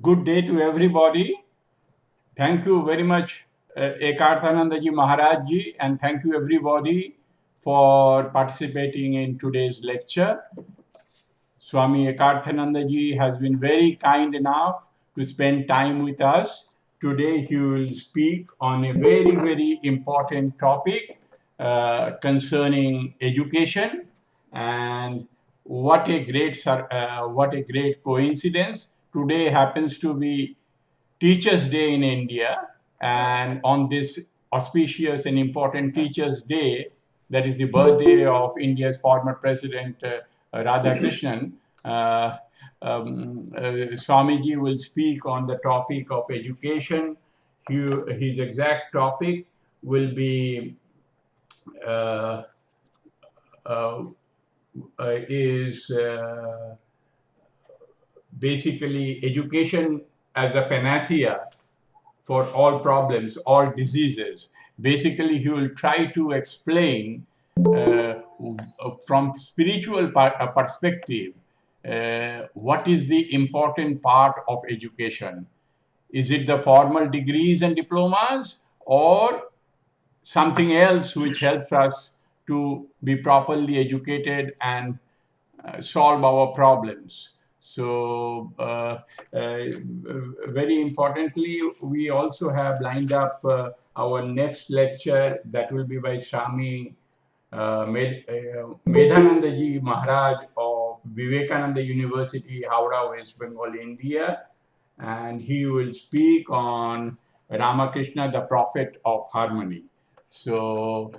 Good day to everybody. Thank you very much, Ekarthanandaji Maharaj ji, and thank you everybody for participating in today's lecture. Swami Ekarthanandaji has been very kind enough to spend time with us. Today he will speak on a very, very important topic concerning education, and what a great coincidence. Today happens to be Teachers' Day in India, and on this auspicious and important Teachers' Day, that is the birthday of India's former President Radhakrishnan, Swamiji will speak on the topic of education. His exact topic will be basically education as a panacea for all problems, all diseases. Basically, he will try to explain from spiritual perspective what is the important part of education. Is it the formal degrees and diplomas, or something else which helps us to be properly educated and solve our problems? So very importantly, we also have lined up our next lecture that will be by Swami Vedanta Maharaj of Vivekananda University, Howrah, West Bengal, India. And he will speak on Ramakrishna, the Prophet of Harmony. So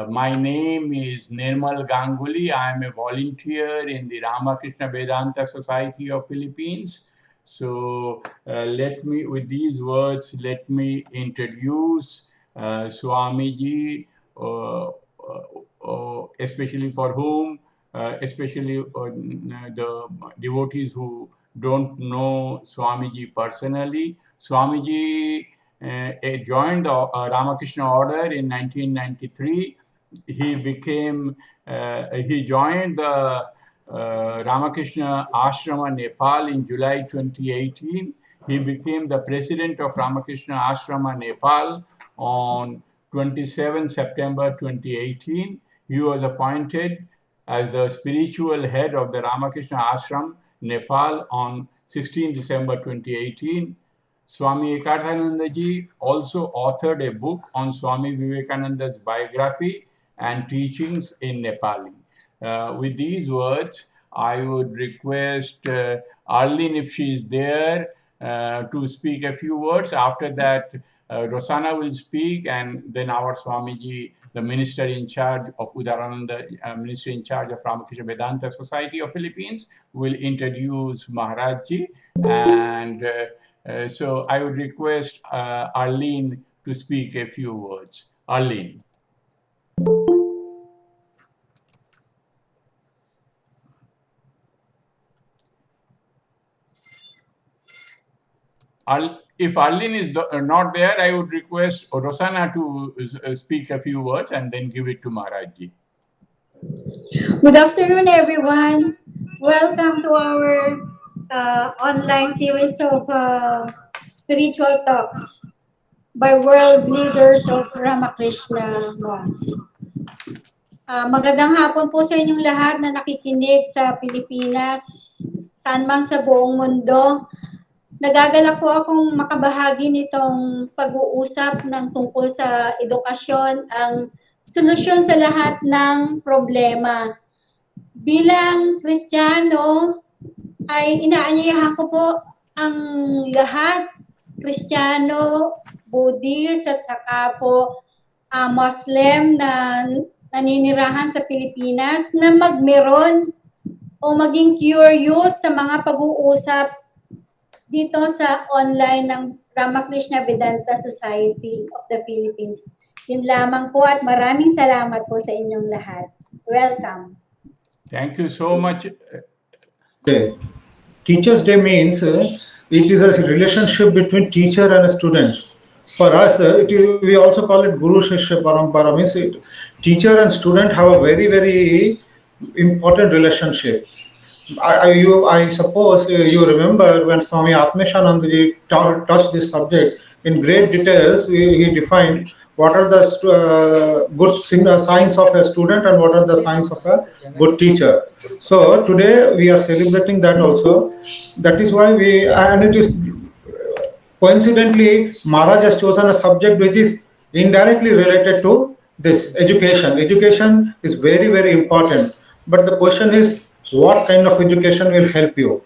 my name is Nirmal Ganguly. I am a volunteer in the Ramakrishna Vedanta Society of Philippines. So with these words, let me introduce Swamiji, especially for whom, especially the devotees who don't know Swamiji personally. Swamiji joined the Ramakrishna order in 1993. He joined the Ramakrishna Ashrama, Nepal in July 2018. He became the president of Ramakrishna Ashrama, Nepal on 27 September 2018. He was appointed as the spiritual head of the Ramakrishna Ashram, Nepal on 16 December 2018. Swami Ekarthanandaji also authored a book on Swami Vivekananda's biography and teachings in Nepali. With these words, I would request Arlene, if she is there, to speak a few words. After that, Rosanna will speak, and then our Swamiji, the minister in charge of Udarananda, minister in charge of Ramakrishna Vedanta Society of Philippines, will introduce Maharajji. And so I would request Arlene to speak a few words. Arlene. If Arlene is not there, I would request Rosanna to speak a few words and then give it to Maharajji. Good afternoon, everyone. Welcome to our online series of spiritual talks by world leaders of Ramakrishna monks. Magandang hapon po sa inyong lahat na nakikinig sa Pilipinas, saan man sa buong mundo. Nagagalak po akong makabahagi nitong pag-uusap ng tungkol sa edukasyon, ang solusyon sa lahat ng problema. Bilang Kristiyano, ay inaanyayahan ko po ang lahat, Kristiyano, Buddhist, at saka po Muslim na naninirahan sa Pilipinas na magmeron o maging curious sa mga pag-uusap dito sa online ng Ramakrishna Vedanta Society of the Philippines. Yun lamang po at maraming salamat po sa inyong lahat. Welcome. Thank you so much. Teacher's Day means it is a relationship between teacher and a student. For us, we also call it Guru Shishya Parampara. Means teacher and student have a very, very important relationship. I suppose you remember when Swami Atmeshanandaji touched this subject in great details. He defined what are the signs of a student and what are the signs of a good teacher. So today we are celebrating that also. That is why and it is coincidentally, Maharaj has chosen a subject which is indirectly related to this education. Education is very, very important. But the question is, what kind of education will help you?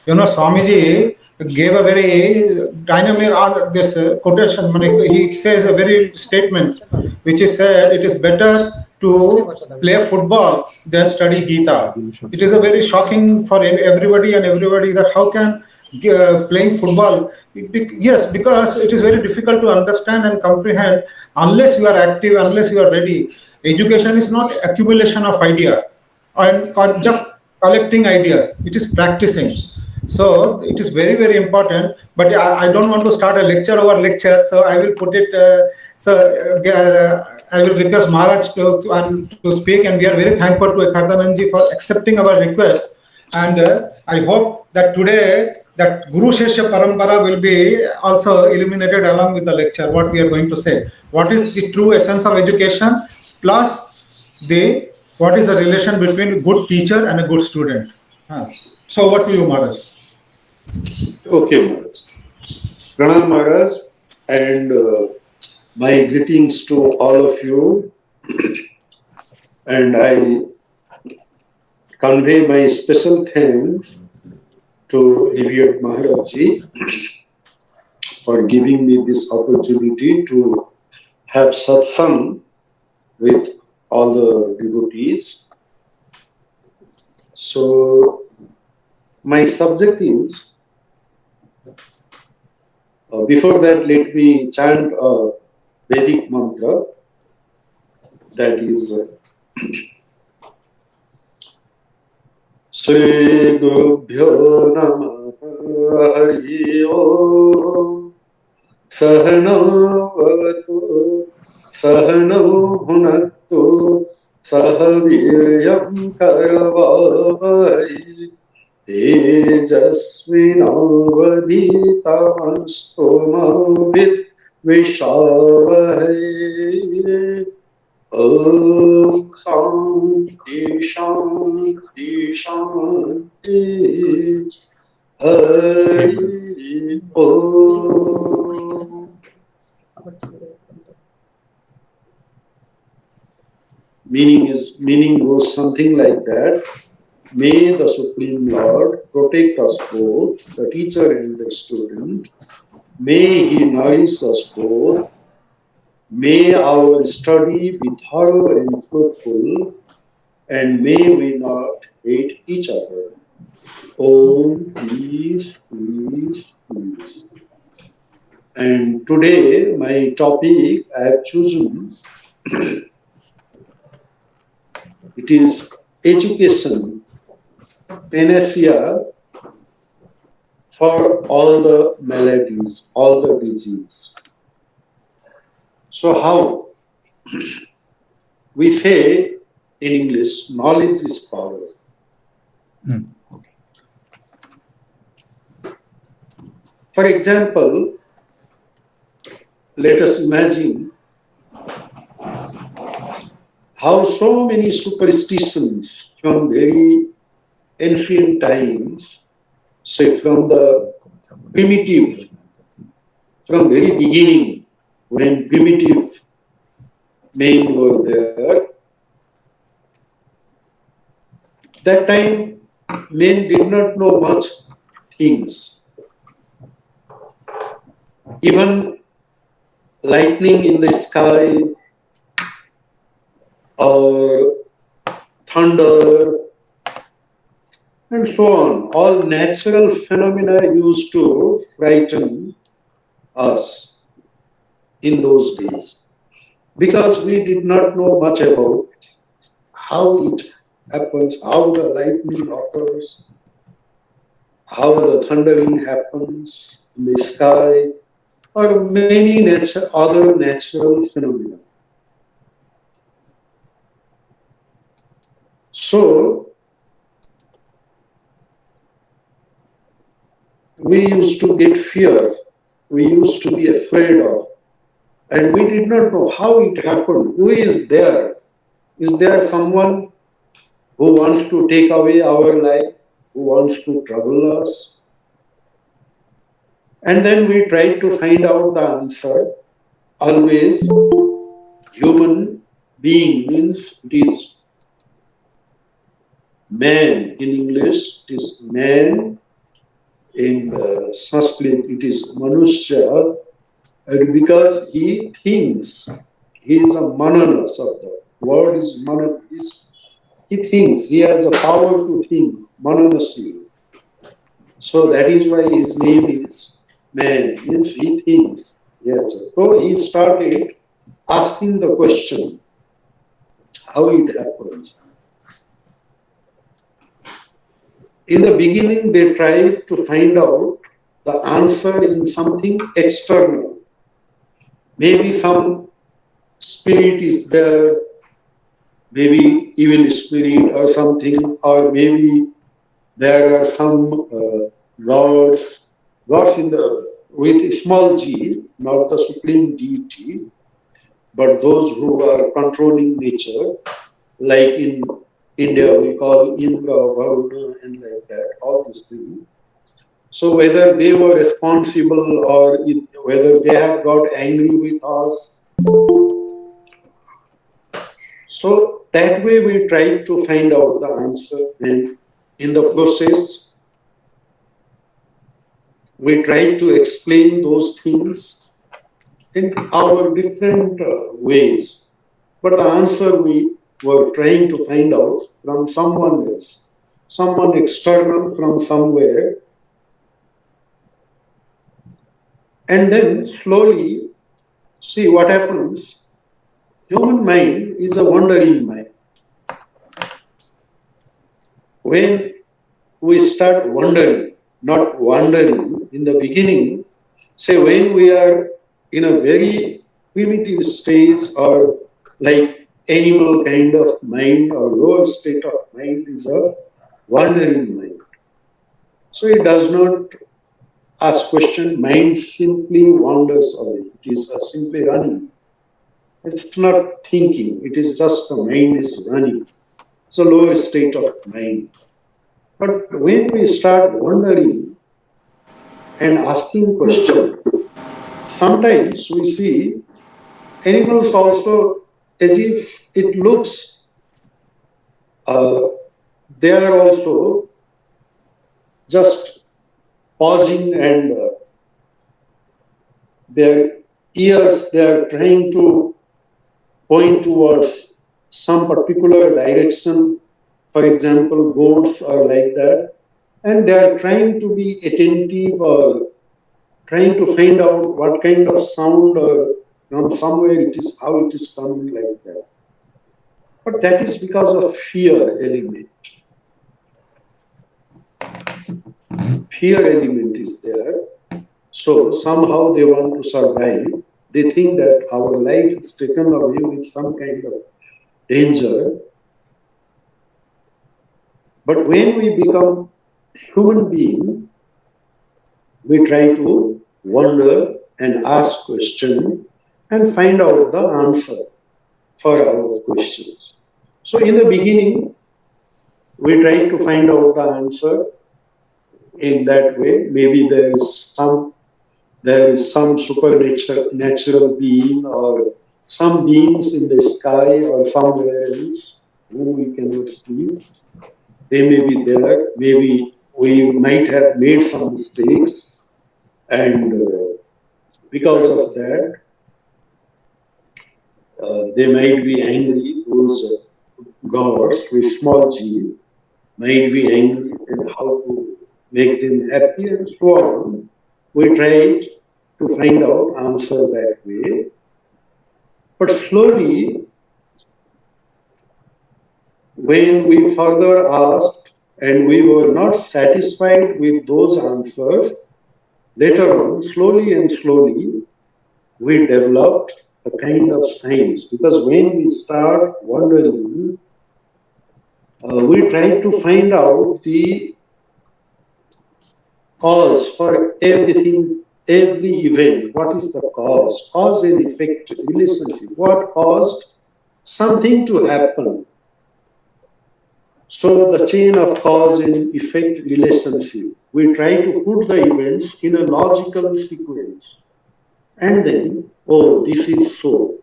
Swamiji gave a very dynamic this quotation. He says a very statement which is said it is better to play football than study Gita. It is a very shocking for everybody and everybody that how can playing football. Yes, because it is very difficult to understand and comprehend unless you are active, unless you are ready. Education is not accumulation of idea and just collecting ideas. It is practicing. So it is very, very important. But I don't want to start a lecture over lecture, so I will put it. I will request Maharaj to speak, and we are very thankful to Ekarthanandaji for accepting our request. And I hope that today that Guru Shishya Parampara will be also illuminated along with the lecture, what we are going to say. What is the true essence of education plus what is the relation between a good teacher and a good student. So what do you, Maharaj? Okay, Maharaj. Pranam Maharaj, and my greetings to all of you. And I convey my special thanks to revered Maharajji for giving me this opportunity to have satsang with all the devotees. So my subject is, before that let me chant a Vedic mantra, that is Sri Gurubhyo Namaha Hari Om Sahana Vavatu Sahana Bhunaktu Sahaviryam Karavavai Tejasvinavadhitamastu Mavit Vishavahai. Om Shanti Shanti Shanti Hari Om. Meaning goes something like that. May the Supreme Lord protect us both, the teacher and the student. May He nourish us both. May our study be thorough and fruitful, and may we not hate each other. Om, peace, peace, peace. And today, my topic I have chosen, it is education, panacea for all the maladies, all the disease. So how? We say in English, knowledge is power. Okay. For example, let us imagine how so many superstitions from very ancient times, say from the primitive, from very beginning, when primitive men were there, that time men did not know much things. Even lightning in the sky or thunder and so on, all natural phenomena used to frighten us in those days, because we did not know much about how it happens, how the lightning occurs, how the thundering happens in the sky, or many other natural phenomena. So, we used to get fear, we used to be afraid of, and we did not know how it happened. Who is there? Is there someone who wants to take away our life, who wants to trouble us? And then we tried to find out the answer. Always, human being means it is man in English, it is man. In Sanskrit, it is Manusya, and because he thinks, he is a mananas of the word is mananas. He thinks, he has the power to think, mananasi. So that is why his name is man, means he thinks. Yes. So he started asking the question, how it happens. In the beginning, they tried to find out the answer in something external. Maybe some spirit is there, maybe evil spirit or something, or maybe there are some gods in the with small g, not the supreme deity, but those who are controlling nature, like in India we call Indra, Varuna, and like that, all these things. So whether they were responsible or whether they have got angry with us, so that way we try to find out the answer, and in the process we try to explain those things in our different ways. But the answer we were trying to find out from someone else, someone external from somewhere, and then slowly see what happens. Human mind is a wandering mind. When we start wondering, not wandering in the beginning, say when we are in a very primitive stage or like animal kind of mind or lower state of mind is a wandering mind. So it does not ask question, mind simply wanders away. It is simply running. It's not thinking, it is just the mind is running. It's a lower state of mind. But when we start wondering and asking questions, sometimes we see animals also as if it looks uh, they are also just pausing and their ears they are trying to point towards some particular direction. For example, goats are like that, and they are trying to be attentive or trying to find out what kind of sound or from somewhere it is how it is coming like that. But that is because of fear element. Fear element is there. So somehow they want to survive. They think that our life is taken away with some kind of danger. But when we become human being, we try to wonder and ask questions and find out the answer for our questions. So in the beginning, we try to find out the answer in that way. Maybe there is some natural being or some beings in the sky or somewhere else whom we cannot see. They may be there. Maybe we might have made some mistakes, and because of that, they might be angry. Those gods with small g might be angry, and how to make them happy and so on. We tried to find out answer that way, but slowly, when we further asked and we were not satisfied with those answers, later on, slowly and slowly, we developed a kind of science because when we start wondering, we try to find out the cause for everything, every event. What is the cause? Cause and effect relationship. What caused something to happen? So the chain of cause and effect relationship. We try to put the events in a logical sequence. And then, oh, this is so.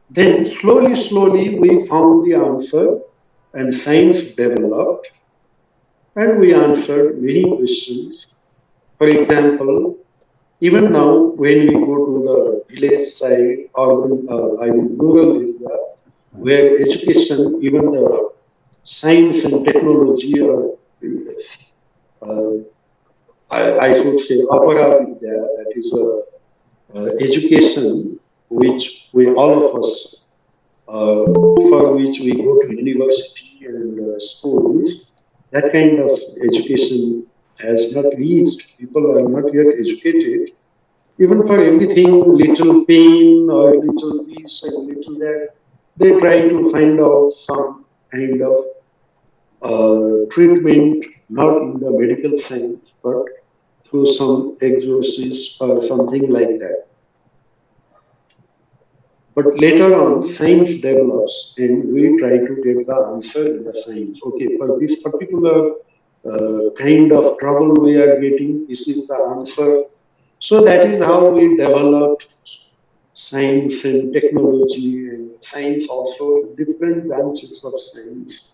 Then slowly, we found the answer and science developed and we answered many questions. For example, even now when we go to the village side or rural area where education, even the science and technology are, uh, I should say, apara vidya, that is education which we all of us for which we go to university and schools, that kind of education has not reached. People are not yet educated. Even for everything, little pain or little this and little that, they try to find out some kind of treatment, not in the medical science, but through some exorcist or something like that. But later on, science develops and we try to get the answer in the science. Okay, for this particular kind of trouble we are getting, this is the answer. So that is how we developed science and technology and science also, different branches of science.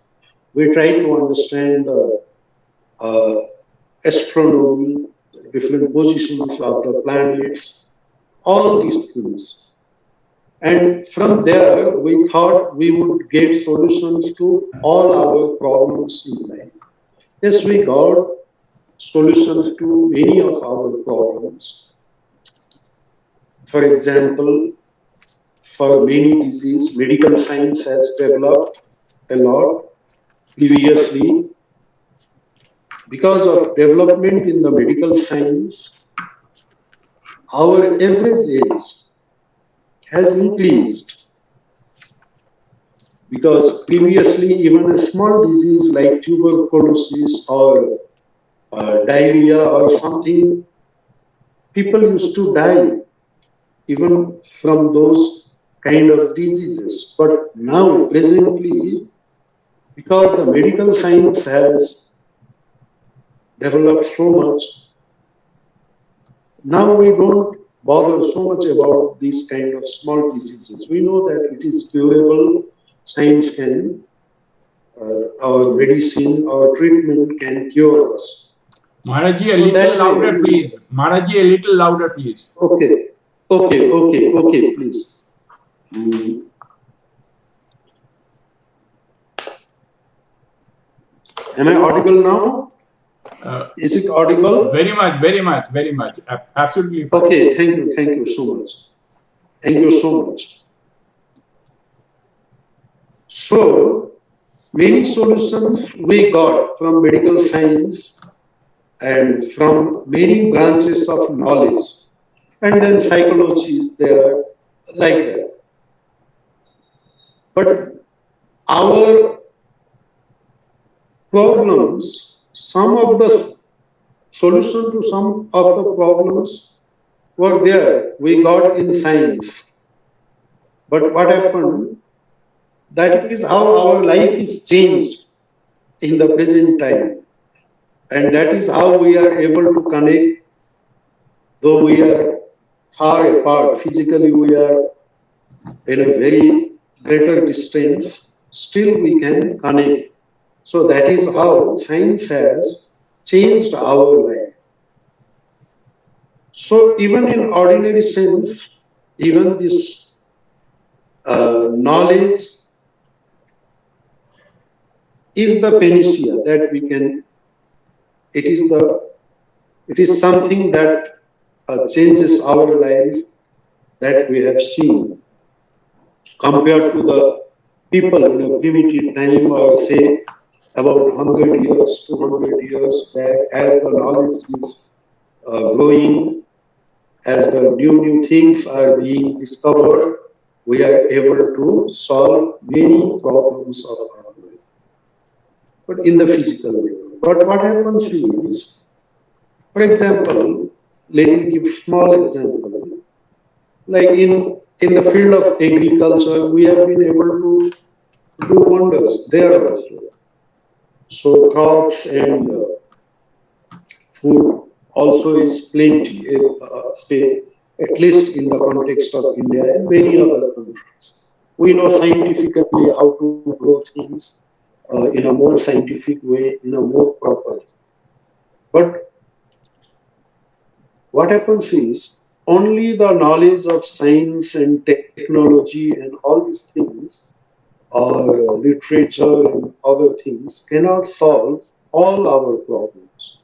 We try to understand uh, astronomy, different positions of the planets, all these things. And from there, we thought we would get solutions to all our problems in life. Yes, we got solutions to many of our problems. For example, for many diseases, medical science has developed a lot previously. Because of development in the medical science, our average age has increased. Because previously, even a small disease like tuberculosis or diarrhea or something, people used to die even from those kind of diseases. But now, presently, because the medical science has developed so much, now we don't bother so much about these kind of small diseases. We know that it is curable. Science can, our medicine, our treatment can cure us. Maharaji, a So little that louder, way, please. Maharaji, a little louder, please. okay, please. Mm. Am I audible now? Is it audible? Very much, very much, very much. Absolutely fine. Okay, thank you so much. Thank you so much. So, many solutions we got from medical science and from many branches of knowledge. And then psychology is there, like that. But our problems, some of the solution to some of the problems were there. We got in science. But what happened? That is how our life is changed in the present time. And that is how we are able to connect, though we are far apart. Physically, we are in a very greater distance, still we can connect. So that is how science has changed our life. So even in ordinary sense, even this knowledge is the panacea that we can. It is something that changes our life that we have seen compared to the people in a primitive time or say about 100 years, 200 years back, as the knowledge is growing, as the new things are being discovered, we are able to solve many problems of our life, but in the physical world. But what happens is, For example, let me give small example. Like in the field of agriculture, we have been able to do wonders there also. So crops and food also is plenty, say, at least in the context of India and many other countries. We know scientifically how to grow things in a more scientific way, in a more proper. But what happens is only the knowledge of science and technology and all these things or literature and other things cannot solve all our problems.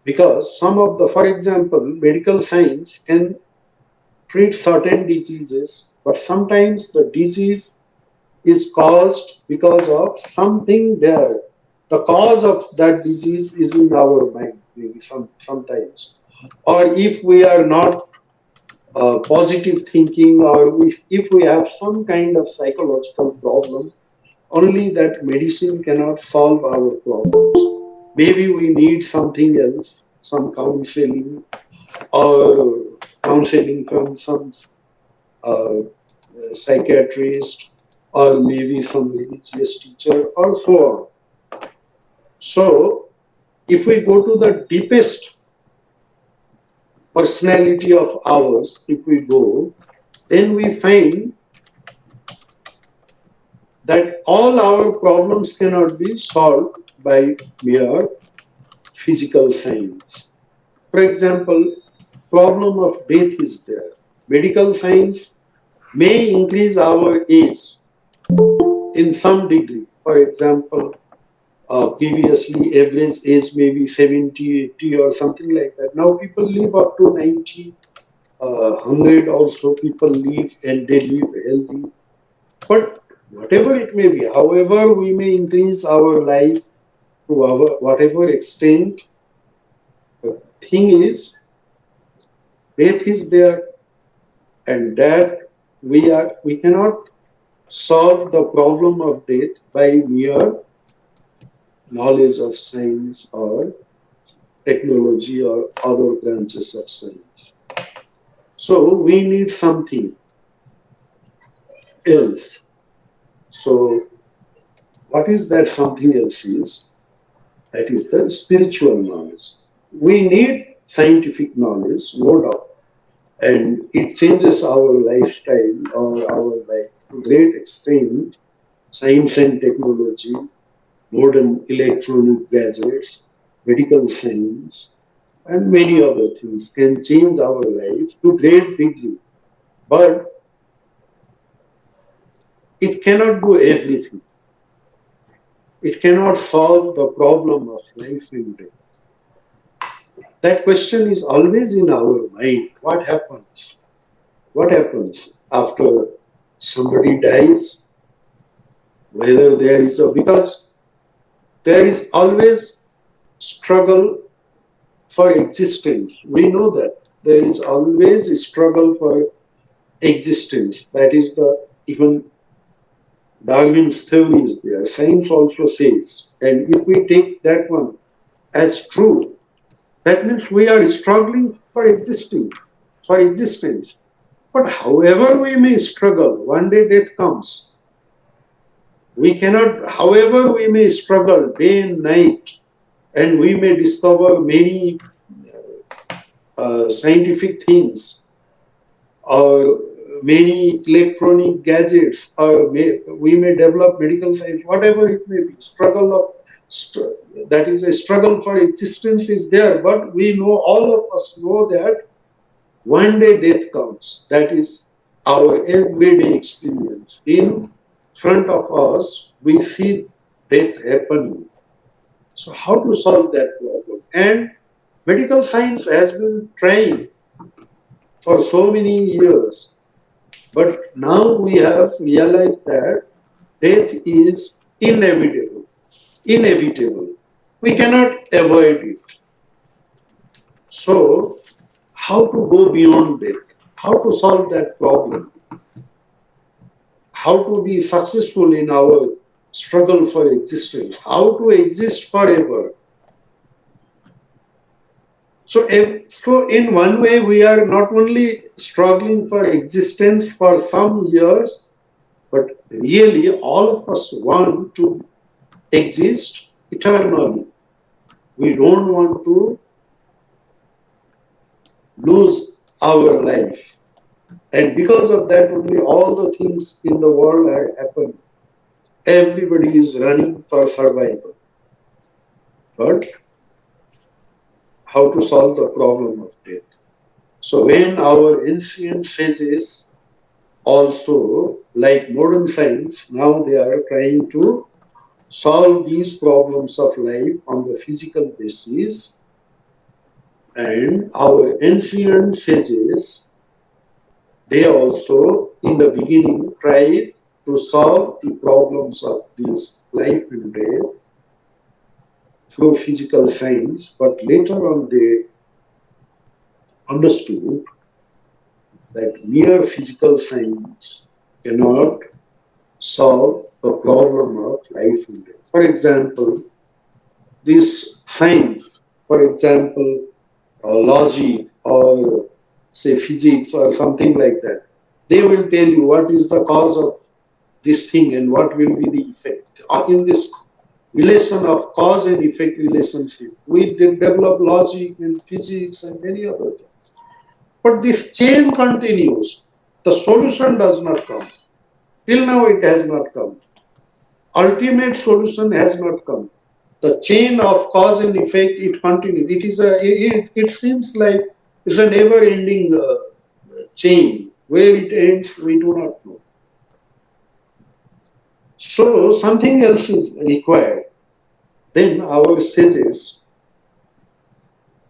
Because some of the, for example, medical science can treat certain diseases, but sometimes the disease is caused because of something there. The cause of that disease is in our mind, maybe sometimes. Or if we are not positive thinking, or if we have some kind of psychological problem, only that medicine cannot solve our problems. Maybe we need something else, some counseling or counseling from some uh, psychiatrist or maybe some religious teacher or so on. So, if we go to the deepest personality of ours, if we go, then we find that all our problems cannot be solved by mere physical science. For example, problem of death is there. Medical science may increase our age in some degree. For example, previously average age may be 70, 80 or something like that. Now people live up to 90, 100 also people live and they live healthy. But whatever it may be, however we may increase our life to our whatever extent, the thing is death is there and that we cannot solve the problem of death by mere knowledge of science or technology or other branches of science. So we need something else. So what is that something else is? That is the spiritual knowledge. We need scientific knowledge, no doubt, and it changes our lifestyle or our life to great extent. Science and technology, modern electronic gadgets, medical science, and many other things can change our life to great degree. But it cannot do everything. It cannot solve the problem of life and death. That question is always in our mind. What happens? What happens after somebody dies? Whether there is a, because there is always struggle for existence. We know that there is always a struggle for existence. That is the even Darwin's theory is there. Science also says, and if we take that one as true, that means we are struggling for existing, for existence. But however we may struggle, one day death comes. We cannot, however we may struggle day and night, and we may discover many scientific things or many electronic gadgets, or we may develop medical science, whatever it may be, that is a struggle for existence is there, but we know, all of us know that one day death comes. That is our everyday experience. In front of us, we see death happening. So how to solve that problem? And medical science has been trying for so many years. But now we have realized that death is inevitable. Inevitable. We cannot avoid it. So, how to go beyond death? How to solve that problem? How to be successful in our struggle for existence? How to exist forever? So in one way, we are not only struggling for existence for some years, but really all of us want to exist eternally. We don't want to lose our life. And because of that, only all the things in the world have happened. Everybody is running for survival. But how to solve the problem of death? So when our ancient sages also, like modern science, now they are trying to solve these problems of life on the physical basis, and our ancient sages, they also in the beginning tried to solve the problems of this life and death through physical science, but later on they understood that mere physical science cannot solve the problem of life and death. For example, this science, for example, logic or say physics or something like that, they will tell you what is the cause of this thing and what will be the effect. In this relation of cause and effect relationship, we develop logic and physics and many other things. But this chain continues. The solution does not come. Till now it has not come. Ultimate solution has not come. The chain of cause and effect, it continues. It seems like it's a never-ending chain. Where it ends, we do not know. So something else is required. Then our sages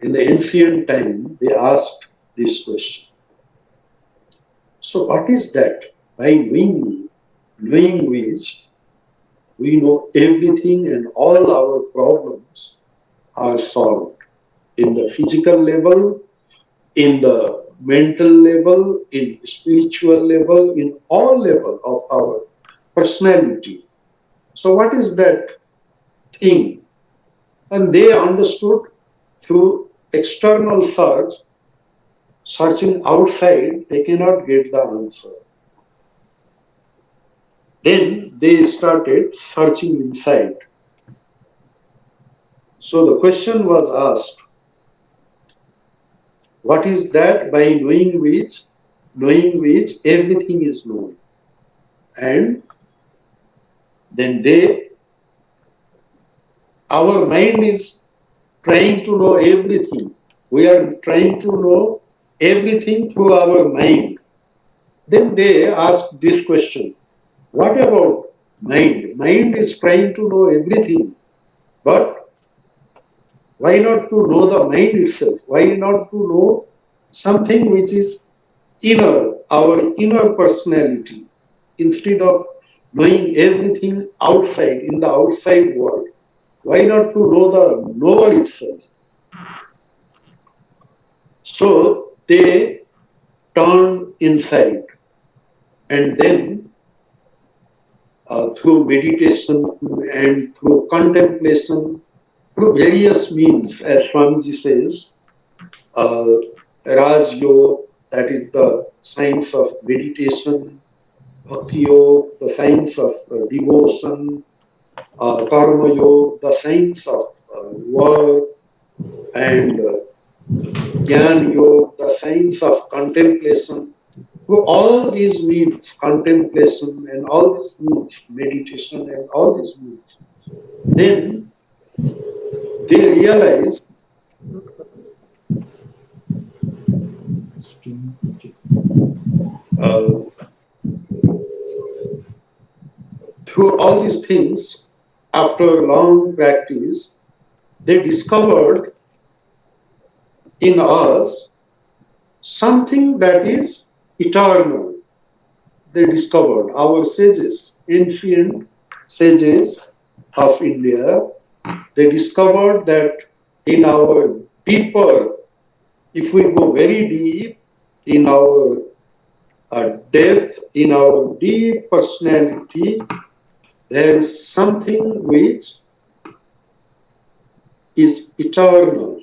in the ancient time, they asked this question. So what is that? By knowing which we know everything and all our problems are solved in the physical level, in the mental level, in spiritual level, in all level of our personality. So what is that thing? And they understood through external search, searching outside, they cannot get the answer. Then they started searching inside. So the question was asked, what is that by knowing which everything is known? And then our mind is trying to know everything. We are trying to know everything through our mind. Then they ask this question, what about mind? Mind is trying to know everything, but why not to know the mind itself? Why not to know something which is inner, our inner personality, instead of knowing everything outside, in the outside world? Why not to know the knower itself? So they turned inside, and then through meditation and through contemplation, through various means, as Swamiji says, uh, Raj Yoga, that is the science of meditation, Bhakti Yoga, the science of devotion, Karma Yoga, the science of work, and Jnana Yoga, the science of contemplation. Through all these means, contemplation and all these means, meditation and all these means, then they realize uh, through all these things, after long practice, they discovered in us something that is eternal. They discovered, our sages, ancient sages of India, they discovered that in our deeper, if we go very deep in our depth, in our deep personality, there is something which is eternal.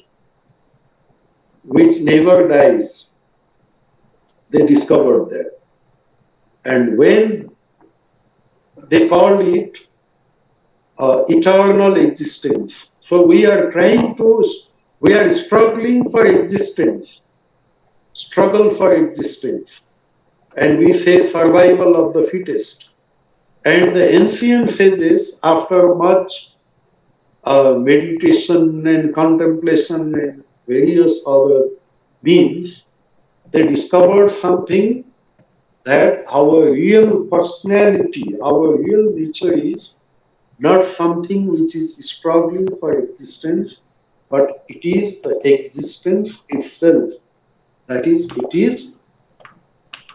which never dies. They discovered that. And when they called it eternal existence. So we are struggling for existence, struggle for existence. And we say survival of the fittest. And the ancient sages, after much meditation and contemplation and various other means, they discovered something, that our real personality, our real nature is not something which is struggling for existence, but it is the existence itself. That is, it is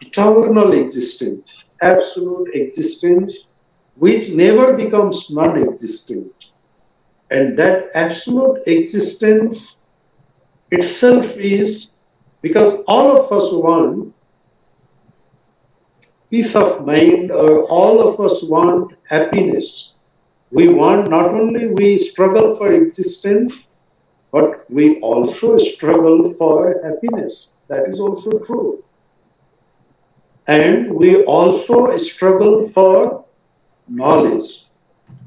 eternal existence, absolute existence, which never becomes non-existent. And that absolute existence itself is, because all of us want peace of mind, or all of us want happiness. We want, not only we struggle for existence, but we also struggle for happiness. That is also true. And we also struggle for knowledge.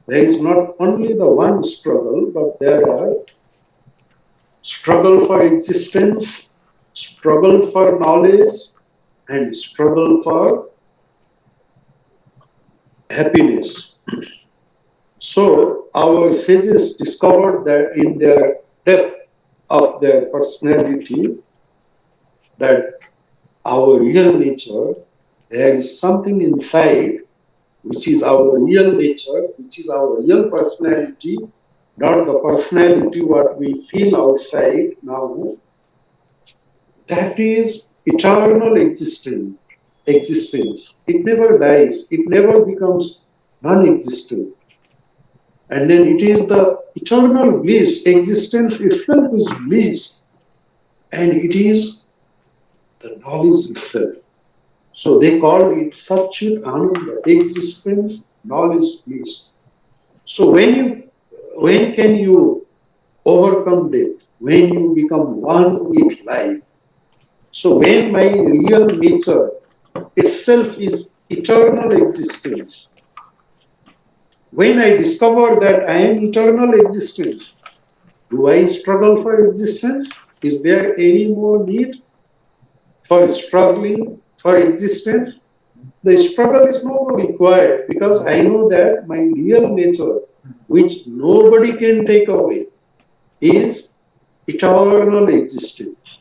There is not only the one struggle, but there are struggle for existence, struggle for knowledge, and struggle for happiness. So our sages discovered that in their depth of their personality, that our real nature, there is something inside which is our real nature, which is our real personality, not the personality what we feel outside now. That is eternal existence. It never dies. It never becomes non-existent. And then it is the eternal bliss. Existence itself is bliss. And it is the knowledge itself. So they call it Satchit Ananda, existence, knowledge, bliss. So when can you overcome death? When you become one with life. So when my real nature itself is eternal existence, when I discover that I am eternal existence, do I struggle for existence? Is there any more need for struggling for existence? The struggle is no more required, because I know that my real nature, which nobody can take away, is eternal existence.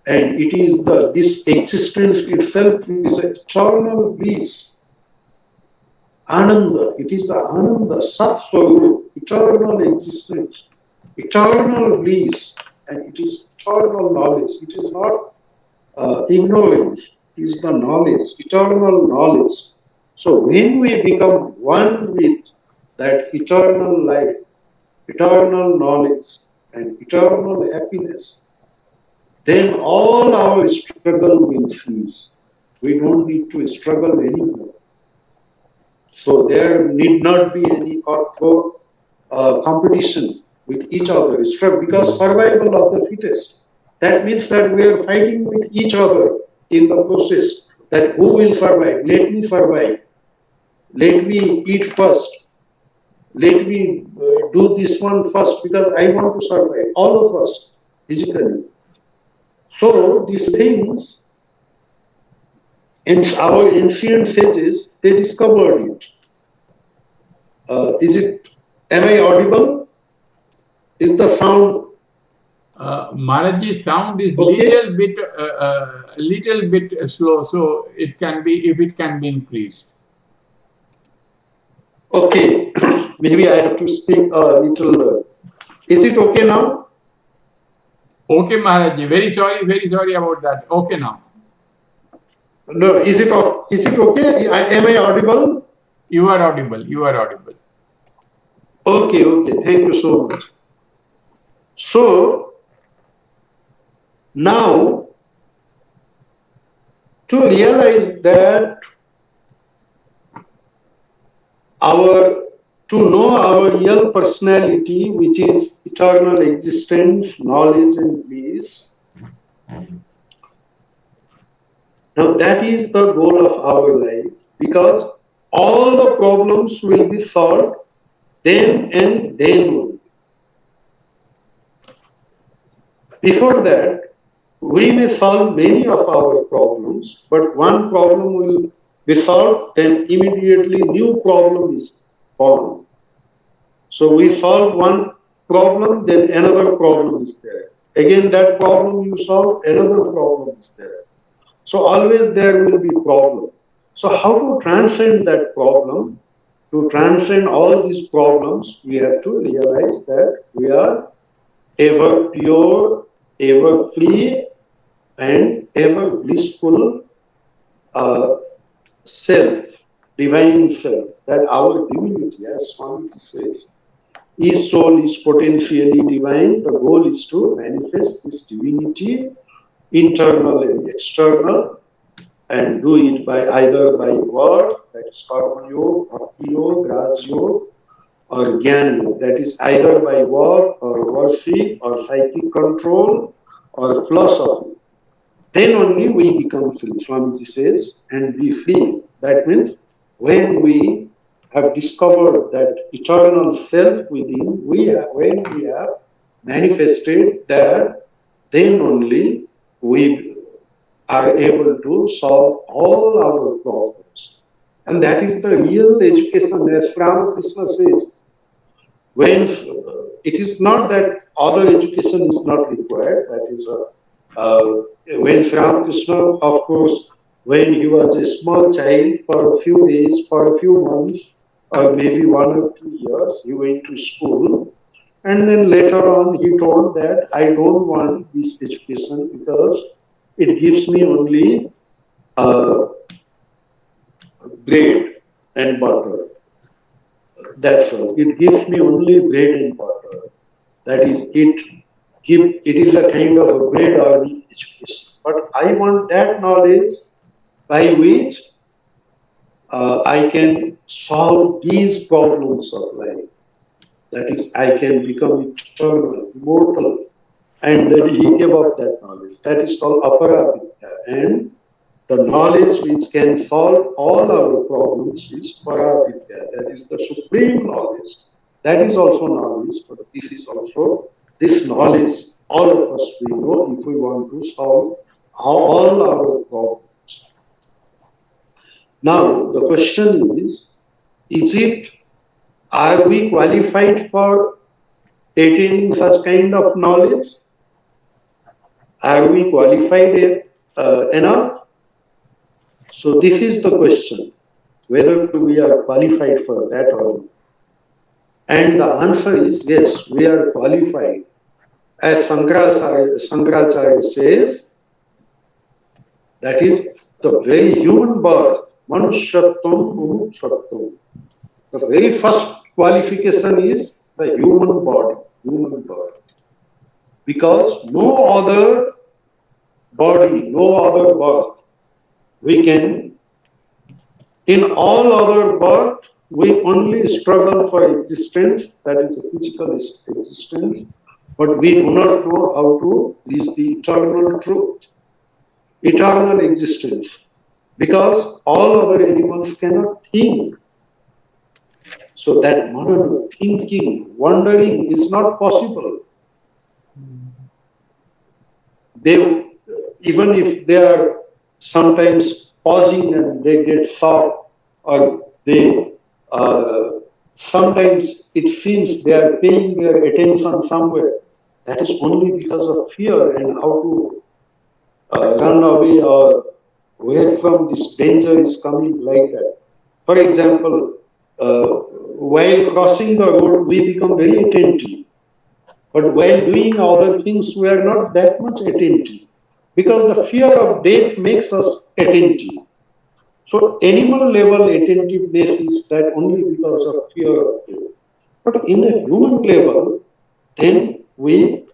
And it is this existence itself is eternal bliss. Ananda, it is the Ananda, Sat Swarup, eternal existence, eternal bliss, and it is eternal knowledge. It is not ignorance, it is the knowledge, eternal knowledge. So when we become one with that eternal life, eternal knowledge, and eternal happiness, then all our struggle will cease. We don't need to struggle anymore. So there need not be any cutthroat competition with each other, because survival of the fittest. That means that we are fighting with each other in the process, that who will survive? Let me survive. Let me eat first. Let me do this one first, because I want to survive, all of us, physically. So these things, in our ancient sages, they discovered it. Am I audible? Is the sound? Maharaj's sound is Okay. little bit slow, so it can be, if it can be increased. Okay, maybe I have to speak a little. Is it okay now? Okay, Maharaj, very sorry about that. Okay now. No, is it okay? Am I audible? You are audible. Okay, thank you so much. So now, to realize that to know our real personality, which is eternal existence, knowledge, and bliss, Now that is the goal of our life, because all the problems will be solved then and then only. Before that, we may solve many of our problems, but one problem will be solved, then immediately new problem is born. So we solve one problem, then another problem is there. Again, that problem you solve, another problem is there. So always there will be problem. So how to transcend that problem? To transcend all these problems, we have to realize that we are ever pure, ever free, and ever blissful uh, self, divine self, that our divinity, as Swami says, each soul is potentially divine. The goal is to manifest this divinity, internal and external, and do it by either by work, that is karma yoga, bhakti yoga, raj yoga, or gyan yoga, that is either by work or worship or psychic control or philosophy. Then only we become free, Swamiji says, and be free. That means when we have discovered that eternal self within, when we have manifested that, then only we are able to solve all our problems. And that is the real education, as Ramakrishna says. When it is not that other education is not required, that is when Ramakrishna, of course, when he was a small child, for a few days, for a few months, or maybe 1 or 2 years, he went to school. And then later on, he told that I don't want this education because it gives me only uh, bread and butter. That's all. It gives me only bread and butter. That is, it is a kind of a bread earning education. But I want that knowledge by which I can solve these problems of life. That is, I can become eternal, immortal. And then he gave up that knowledge. That is called aparavidya. And the knowledge which can solve all our problems is paravidya. That is the supreme knowledge. That is also knowledge, but this is also this knowledge all of us we know if we want to solve all our problems. Now the question is it, are we qualified for attaining such kind of knowledge? Are we qualified enough? So this is the question, whether we are qualified for that or not. And the answer is yes, we are qualified. As Shankaracharya says, that is the very human birth, manushyattvam, mumukshyattvam. The very first qualification is the human body, human birth. Because no other body, no other birth, we can, in all other birth, we only struggle for existence, that is a physical existence, but we do not know how to reach the eternal truth, eternal existence, because all other animals cannot think. So that manana, thinking, wondering is not possible. They, even if they are sometimes pausing and they get shocked, or they sometimes it seems they are paying their attention somewhere. That is only because of fear and how to run away or where from this danger is coming, like that. For example, while crossing the road, we become very attentive. But while doing other things, we are not that much attentive. Because the fear of death makes us attentive. So animal level attentiveness is that only because of fear of death. But in the human level, then we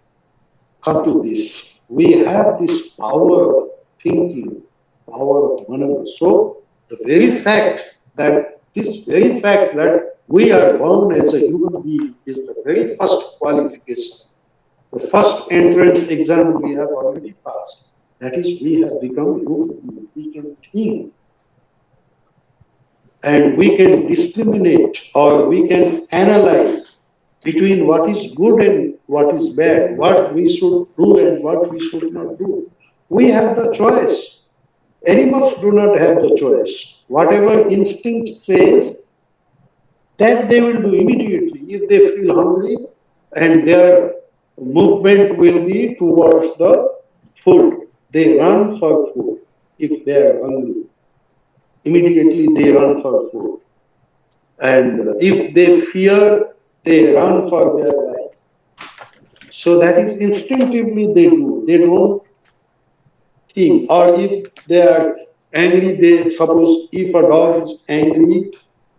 come to this. We have this power of thinking, power of manana. So the very fact that we are born as a human being is the very first qualification. The first entrance exam we have already passed. That is, we have become human. We can think and we can discriminate or we can analyze between what is good and what is bad, what we should do and what we should not do. We have the choice. Animals do not have the choice. Whatever instinct says, that they will do immediately. If they feel hungry, and their movement will be towards the food, they run for food. If they are hungry, immediately they run for food. And if they fear, they run for their life. So that is instinctively they do. They don't think. Or if they are angry, they suppose if a dog is angry,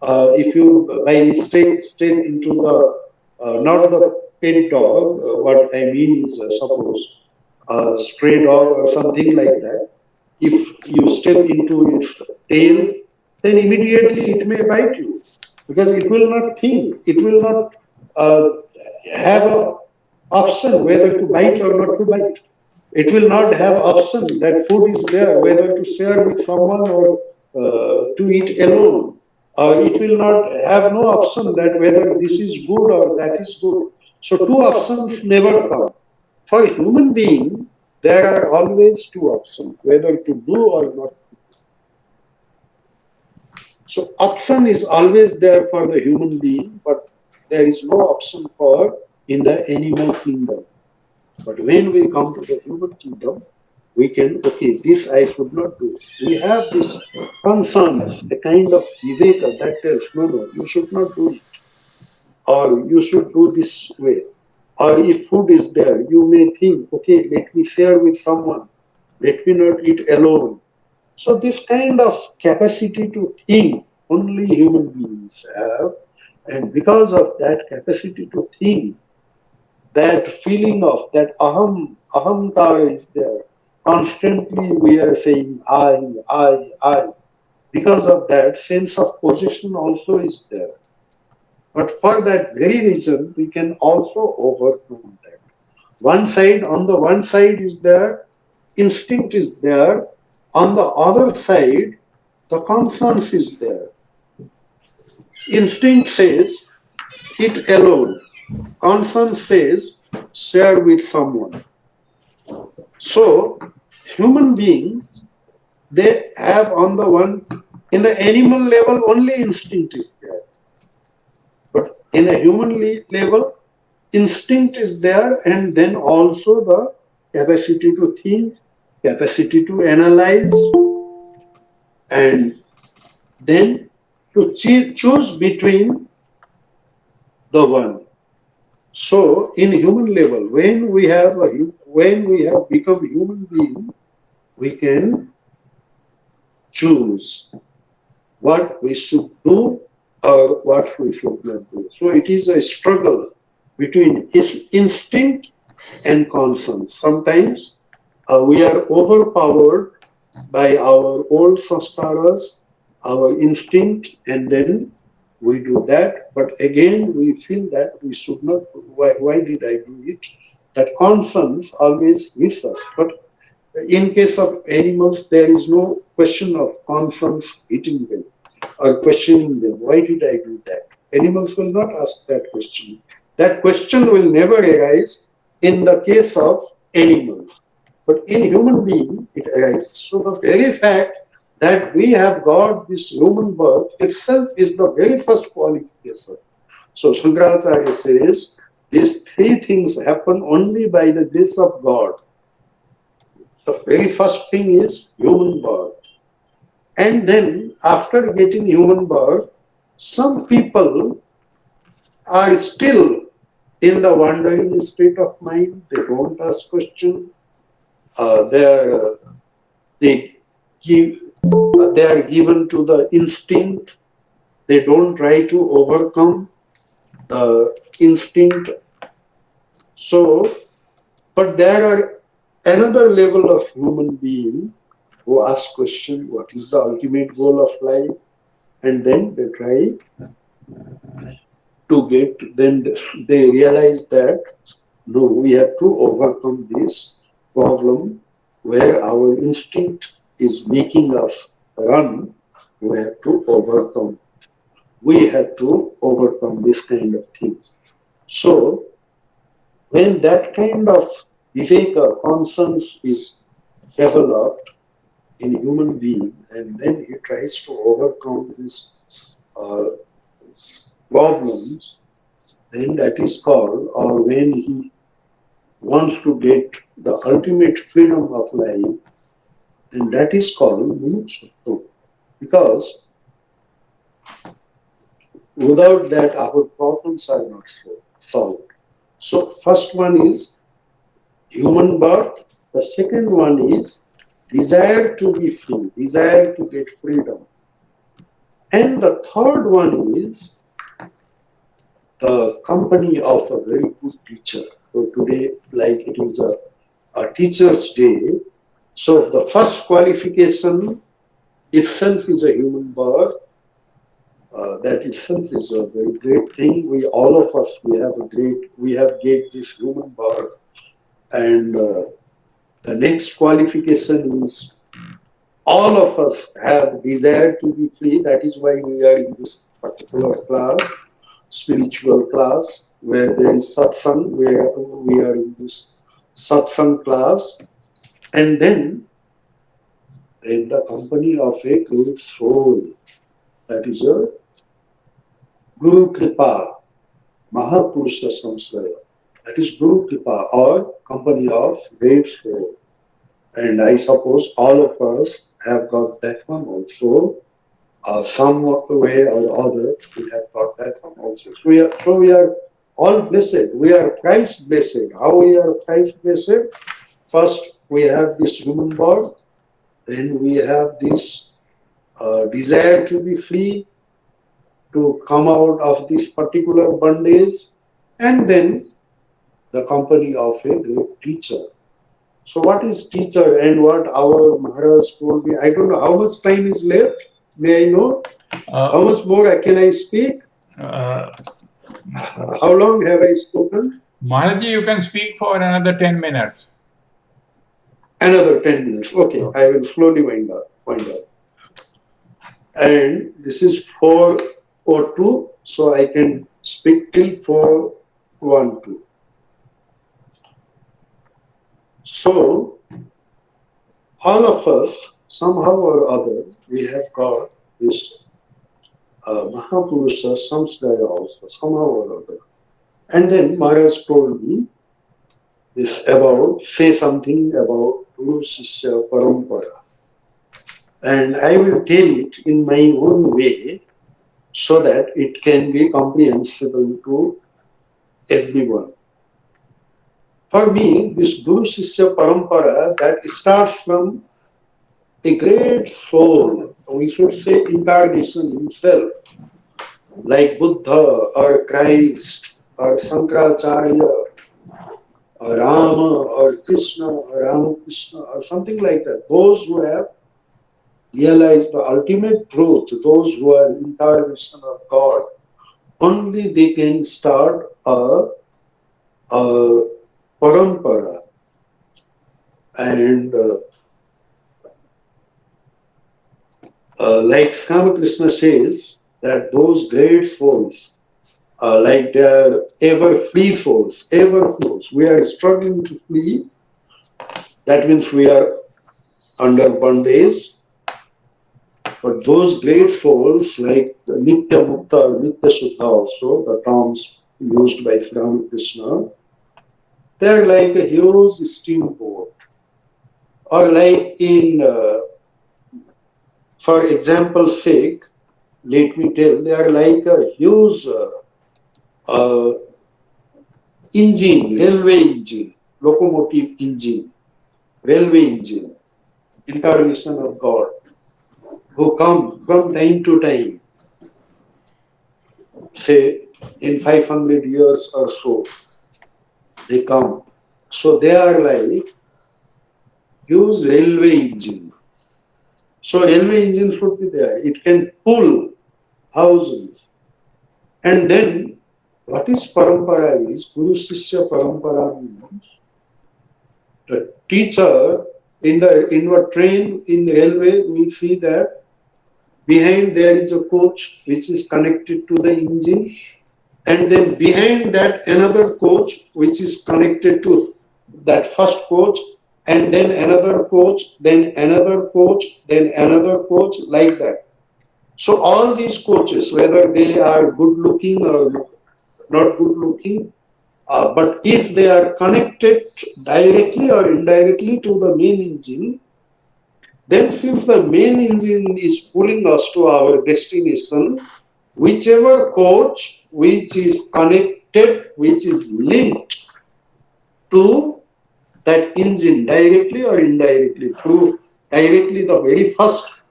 if you by mistake step into the not the pet dog, what I mean is suppose a stray dog or something like that. If you step into its tail, then immediately it may bite you because it will not think. It will not uh, have a option whether to bite or not to bite. It will not have option that food is there, whether to share with someone or to eat alone. It will not have no option that whether this is good or that is good. So two options never come. For a human being, there are always two options, whether to do or not. So option is always there for the human being, but there is no option for in the animal kingdom. But when we come to the human kingdom, we can, okay, this I should not do. We have this conscience, a kind of viveka that tells, no, no, you should not do it. Or you should do this way. Or if food is there, you may think, okay, let me share with someone. Let me not eat alone. So this kind of capacity to think only human beings have. And because of that capacity to think, that feeling of that ahamkara is there. Constantly we are saying I. Because of that, sense of possession also is there. But for that very reason, we can also overcome that. On the one side is there, instinct is there. On the other side, the conscience is there. Instinct says, eat alone. Conscience says, share with someone. So, human beings, they have on the one, in the animal level, only instinct is there. But in a human level, instinct is there, and then also the capacity to think, capacity to analyze, and then to choose between the one. So, in human level, when we have become human being, we can choose what we should do or what we should not do. So it is a struggle between instinct and conscience. Sometimes we are overpowered by our old sanskaras, our instinct, and then we do that. But again, we feel that we should not. Why did I do it? That conscience always gives us. But in case of animals, there is no question of conscience hitting them or questioning them. Why did I do that? Animals will not ask that question. That question will never arise in the case of animals. But in human being, it arises. So the very fact that we have got this human birth itself is the very first qualification. So Shankaracharya says, these three things happen only by the grace of God. The very first thing is human birth. And then after getting human birth, some people are still in the wandering state of mind. They don't ask questions. They are given to the instinct. They don't try to overcome the instinct. So, but there are another level of human being who ask question, what is the ultimate goal of life? And then they try to get, then they realize that no, we have to overcome this problem where our instinct is making us run, we have to overcome. We have to overcome this kind of things. So, when that kind of viveka, conscience is developed in human being, and then he tries to overcome these uh, problems, then that is called, or when he wants to get the ultimate freedom of life, and that is called mumuksutva. Because without that, our problems are not solved. So, first one is human birth. The second one is desire to be free, desire to get freedom. And the third one is the company of a very good teacher. So today, like it is a teacher's day, so the first qualification itself is a human birth. That itself is a very great thing. We all of us we have get this human birth, and the next qualification is all of us have desire to be free. That is why we are in this particular class, spiritual class, where there is satsang, where we are in this satsang class, and then in the company of a great soul, that is a Guru Kripa, Mahapurusha Samsaya. That is Guru Kripa, or company of great soul. And I suppose all of us have got that one also. Some way or other, we have got that one also. So we are all blessed. We are thrice blessed. How we are thrice blessed? First, we have this human birth. Then we have this desire to be free, to come out of this particular bondage, and then the company of a great teacher. So what is teacher and what our Maharaj told me? I don't know how much time is left. May I know? How much more can I speak? How long have I spoken? Maharaj, you can speak for another 10 minutes. Another 10 minutes. Okay, I will slowly wind up. And this is 4:02, so I can speak till 4:12. So, all of us, somehow or other, we have got this Mahapurusha Samsdaya also, somehow or other. And then Maharaj told me this about, say something about Guru Sishya Parampara. And I will tell it in my own way so that it can be comprehensible to everyone. For me, this Guru Sishya Parampara, that starts from a great soul, we should say incarnation himself, like Buddha or Christ or Shankaracharya or Rama or Krishna or Ramakrishna or something like that. Those who have realized the ultimate truth, those who are incarnation of God, only they can start a parampara. And like Ramakrishna says, that those great souls, like they are ever free souls, ever flows. We are struggling to flee. That means we are under bondage. But those great souls, like Nitya Mukta or Nitya Shuddha also, the terms used by Sri Ramakrishna, they are like a huge steamboat. Or like in, for example's sake, let me tell, they are like a huge engine, railway engine, locomotive engine, railway engine, incarnation of God, who come from time to time, say in 500 years or so, they come. So they are like huge railway engine. So railway engine should be there. It can pull thousands. And then what is parampara is Guru Sishya parampara means the teacher in a train, in railway, we see that behind there is a coach which is connected to the engine, and then behind that another coach which is connected to that first coach, and then another coach, then another coach, then another coach, like that. So all these coaches, whether they are good looking or not good looking, but if they are connected directly or indirectly to the main engine, then since the main engine is pulling us to our destination, whichever coach which is connected, which is linked to that engine directly or indirectly, through directly the very first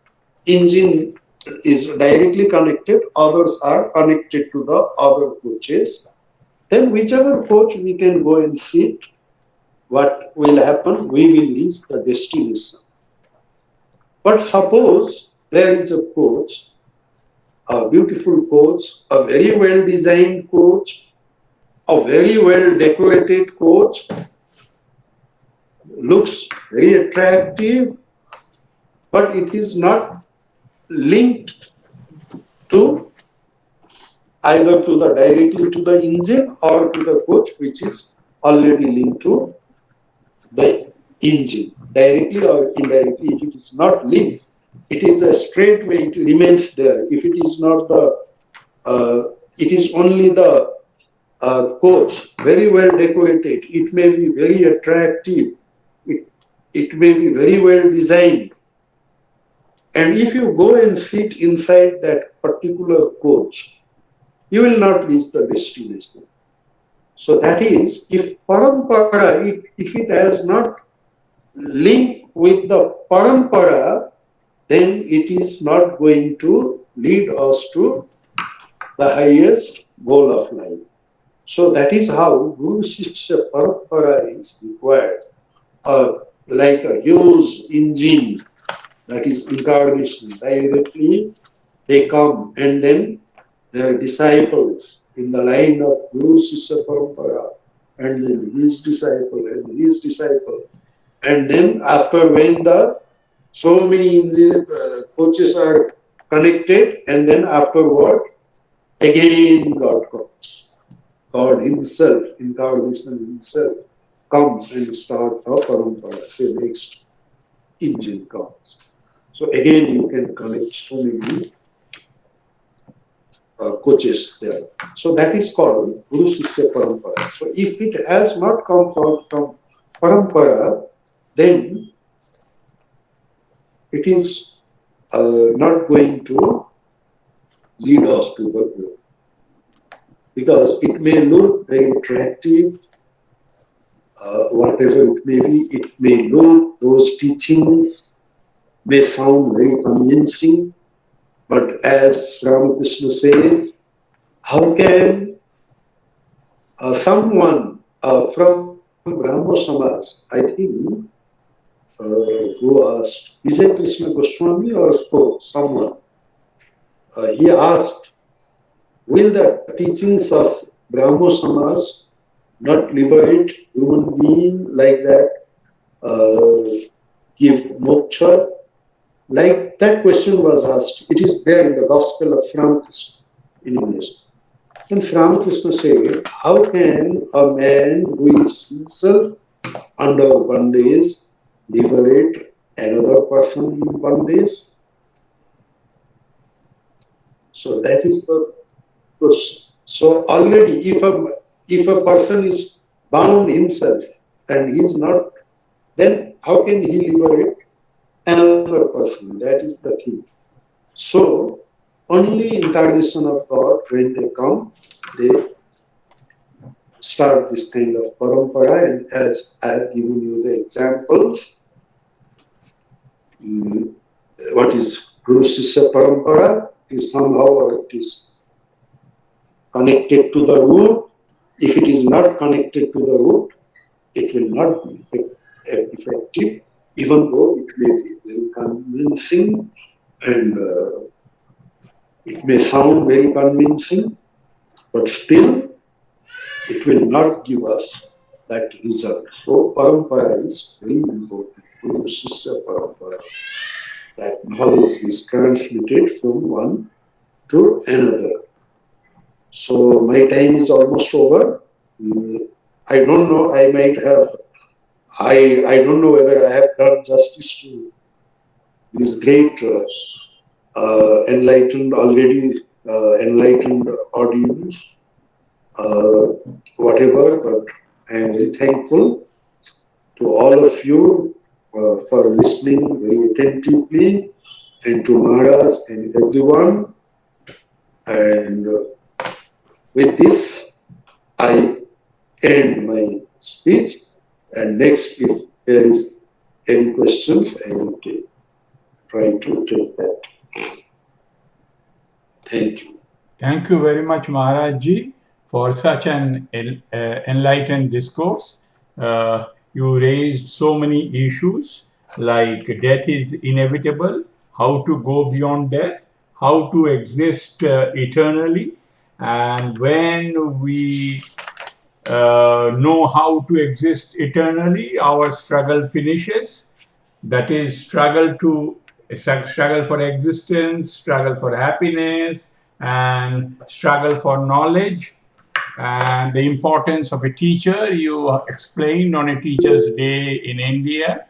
engine is directly connected, others are connected to the other coaches, then whichever coach we can go and sit, what will happen? We will reach the destination. But suppose there is a coach, a beautiful coach, a very well designed coach, a very well decorated coach, looks very attractive, but it is not linked to either to the directly to the engine or to the coach which is already linked to the engine, directly or indirectly. If it is not linked, it is a straight way, it remains there. If it is not the, it is only the coach, very well decorated, it may be very attractive, it may be very well designed. And if you go and sit inside that particular coach, you will not reach the destination. So that is, if parampara, if it has not linked with the parampara, then it is not going to lead us to the highest goal of life. So that is how Guru Shishya Parampara is required. Like a huge engine, that is incarnation, directly they come, and then their disciples in the line of Guru Shishya Parampara, and then his disciple and his disciple. And then after when the so many coaches are connected, and then afterward again God comes. God himself, incarnation himself, comes and starts a parampara. The next engine comes. So again you can connect so many coaches there. So that is called Guru Shishya Parampara. So if it has not come from Parampara, then it is not going to lead us to the goal. Because it may look very attractive, whatever it may be, it may look, those teachings may sound very convincing, but as Ramakrishna says, how can someone from Brahmo Samaj, I think, who asked, is it Krishna Goswami or someone? He asked, will the teachings of Brahmo Samaj not liberate human being like that, give moksha? Like that question was asked. It is there in the Gospel of Ramakrishna in English. And Ramakrishna said, how can a man who is himself under bondage liberate another person in bondage? So that is the question. So already if a person is bound himself and he is not, then how can he liberate another person? That is the thing. So only incarnation of God, when they come, they start this kind of parampara, and as I have given you the examples, what is Guru Shishya Parampara is somehow, or it is connected to the root. If it is not connected to the root, it will not be effective, even though it may be very convincing and it may sound very convincing, but still it will not give us that result. So parampara is very important. Guru Shishya parampara. That knowledge is transmitted from one to another. So my time is almost over. I don't know. I might have. I don't know whether I have done justice to this great enlightened already enlightened audience. Whatever, but I am very thankful to all of you for listening very attentively, and to Maharaj and everyone. And with this, I end my speech. And next, if there is any questions, I will try to take that. Thank you. Thank you very much, Maharaj Ji, for such an enlightened discourse. You raised so many issues like death is inevitable, how to go beyond death, how to exist eternally, and when we know how to exist eternally, our struggle finishes. That is struggle for existence, struggle for happiness, and struggle for knowledge. And the importance of a teacher, you explained on a teacher's day in India,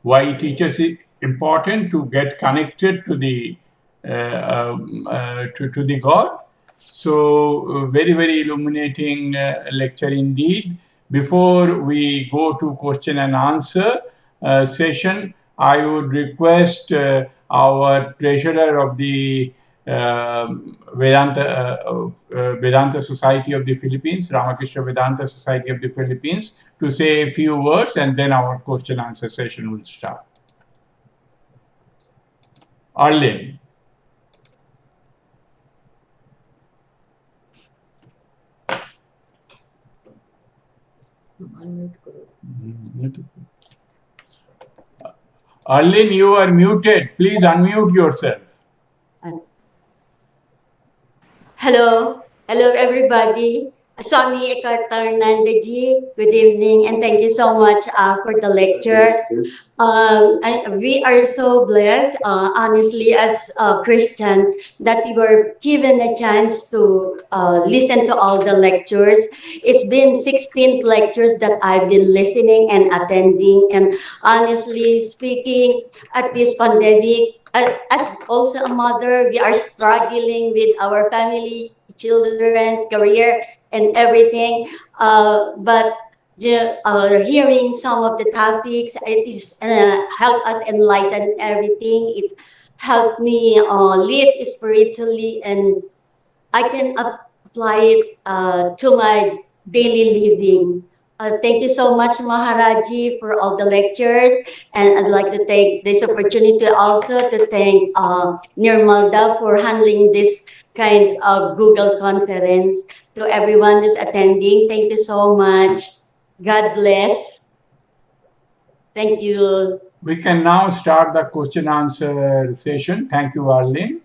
why teachers is important to get connected to the to the God. So very, very illuminating lecture indeed. Before we go to question and answer session, I would request our treasurer of the Vedanta Society of the Philippines, Ramakrishna Vedanta Society of the Philippines, to say a few words, and then our question answer session will start. Arlene. Arlene, you are muted. Please unmute yourself. Hello. Hello, everybody. Swami Ekarthanandaji, good evening, and thank you so much for the lecture. We are so blessed, honestly, as a Christian, that we were given a chance to listen to all the lectures. It's been 16 lectures that I've been listening and attending, and honestly speaking, at this pandemic, as also a mother, we are struggling with our family, children's career, and everything. But hearing some of the topics, it is help us enlighten everything. It helped me live spiritually, and I can apply it to my daily living. Thank you so much, Maharaji, for all the lectures. And I'd like to take this opportunity also to thank Nirmalda for handling this kind of Google conference. To everyone who's attending, thank you so much. God bless. Thank you. We can now start the question answer session. Thank you, Arlene.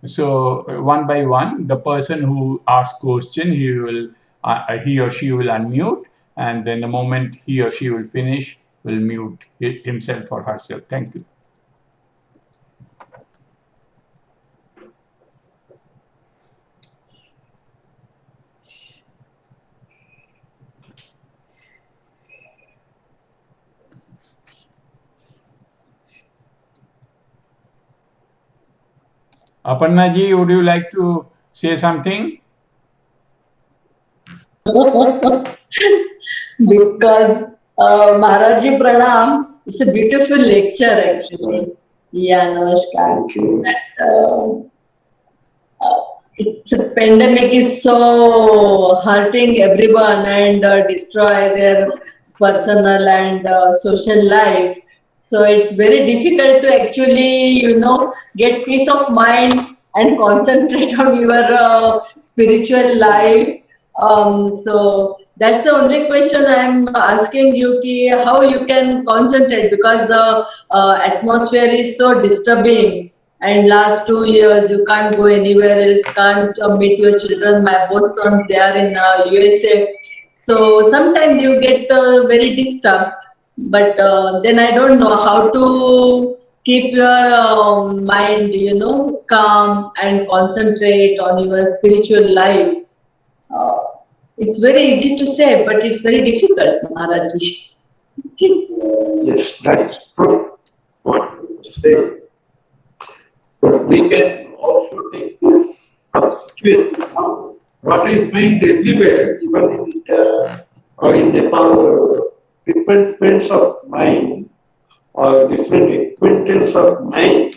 So one by one, the person who asks question, he or she will unmute, and then the moment he or she will finish, will mute himself or herself. Thank you. Aparna ji, would you like to say something? Because Maharaji Pranam, it's a beautiful lecture actually. Yeah, namaskar. It's a pandemic is so hurting everyone and destroy their personal and social life. So it's very difficult to actually, get peace of mind and concentrate on your spiritual life. So that's the only question I'm asking you, ki how you can concentrate, because the atmosphere is so disturbing. And last 2 years, you can't go anywhere else, can't meet your children. My both sons, they are in USA. So sometimes you get very disturbed, but then I don't know how to keep your mind, calm and concentrate on your spiritual life. Uh, it's very easy to say, but it's very difficult, Maharaji. Yes, that's true. What you say. But we can also take this situation now. What I find everywhere, even in India or in Nepal, different friends of mine or different acquaintance of mine,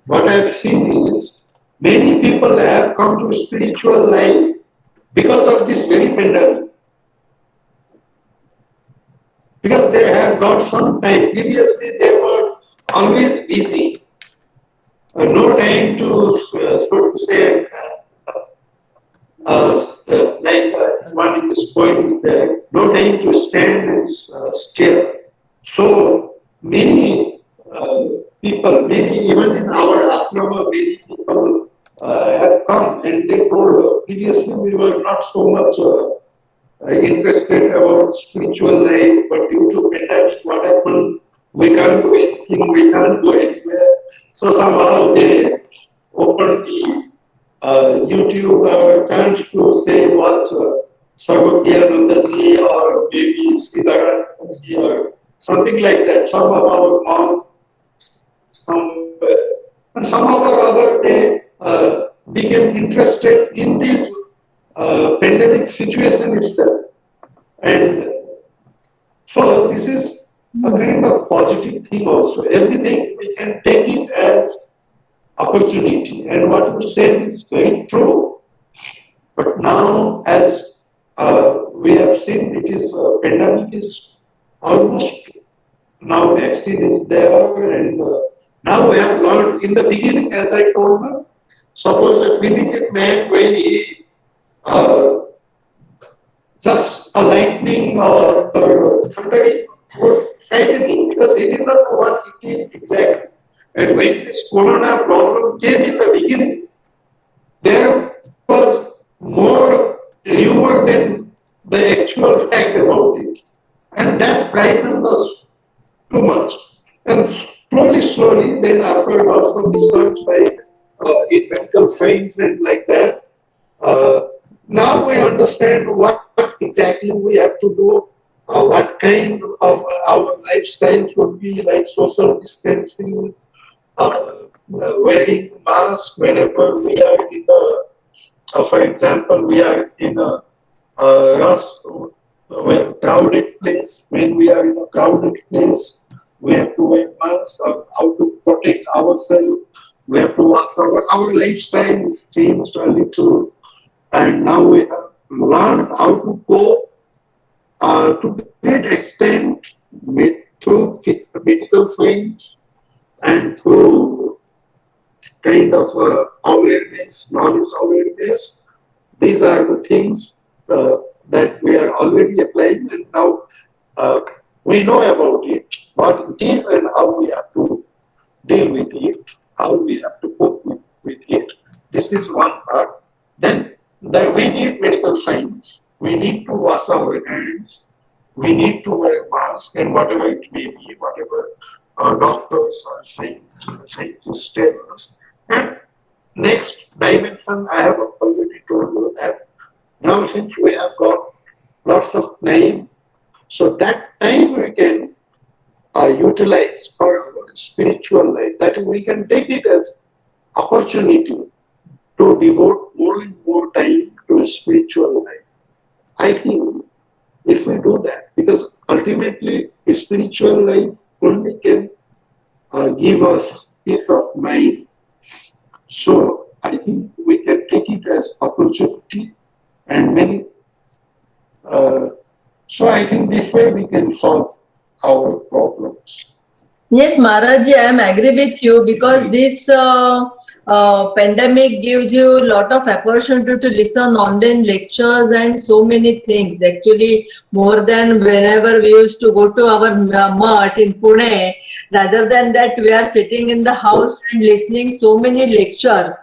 what I've seen is many people have come to spiritual life because of this very pandemic. Because they have got some time. Previously, they were always busy. No time to, so to say, like one in this point is there, no time to stand and stare. So many people, maybe even in our ashrama, many people have come and they told previously we were not so much interested about spiritual life, but due to pandemic, what happened? We can't do anything, we can't go anywhere. So somehow they opened the YouTube chance to say watch Swami Ekarthanandaji or maybe Siddharantaji or something like that. Some of our monks, somewhere. And somehow or other they became interested in this pandemic situation itself. And so this is a kind of positive thing also. Everything we can take it as opportunity. And what you said is very true. But now, as we have seen, it is pandemic is almost now vaccine is there, and now we have learned in the beginning, as I told you, suppose a primitive man when he just a lightning or thundering would frighten him because he did not know what it is exactly. And when this corona problem came in the beginning, there was more rumor than the actual fact about it. And that frightened us too much. And slowly, then after lots of research by in medical science and like that, now we understand what exactly we have to do, what kind of our lifestyle should be, like social distancing, wearing mask whenever we are in the, for example, we are in a rush, crowded place. When we are in a crowded place, we have to wear masks. How to protect ourselves. We have to wash our lifestyle is changed a little, and now we have learned how to go to that extent through medical science and through kind of awareness, knowledge awareness. These are the things that we are already applying, and now we know about it, what it is, and how we have to deal with it, how we have to cope with it. This is one part. Then we need medical science. We need to wash our hands. We need to wear masks and whatever it may be, whatever doctors or scientists tell us. And next dimension, I have already told you that now since we have got lots of time, so that time we can utilize for our spiritual life, that we can take it as opportunity to devote more and more time to spiritual life. I think if we do that, because ultimately a spiritual life only can give us peace of mind. So I think we can take it as opportunity and many. So I think this way we can solve our problems. Yes, Maharaji, I am agree with you because this pandemic gives you a lot of opportunity to listen online lectures and so many things. Actually, more than whenever we used to go to our mutt in Pune. Rather than that, we are sitting in the house and listening so many lectures.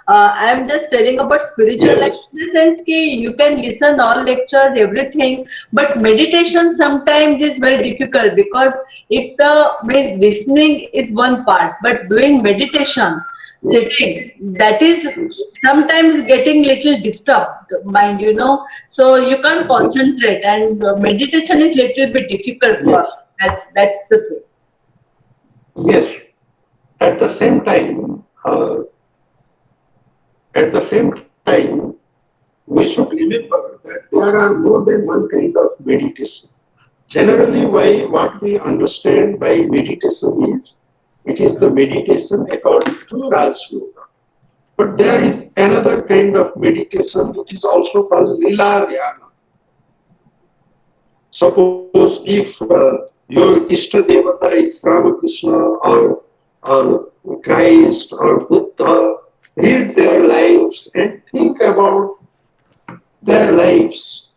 I am just telling about spiritual life Yes. in the sense that you can listen all lectures, everything, but meditation sometimes is very difficult because if listening is one part, but doing meditation, sitting, that is sometimes getting little disturbed mind, so you can't concentrate, and meditation is little bit difficult for. Yes. That's the thing. Yes. At the same time, we should remember that there are more than one kind of meditation. Generally, what we understand by meditation is it is the meditation according to Raj Yoga. But there is another kind of meditation which is also called Lila Dhyana. Suppose if your Ishta Devata is Ramakrishna or Christ or Buddha, read their lives and think about their lives.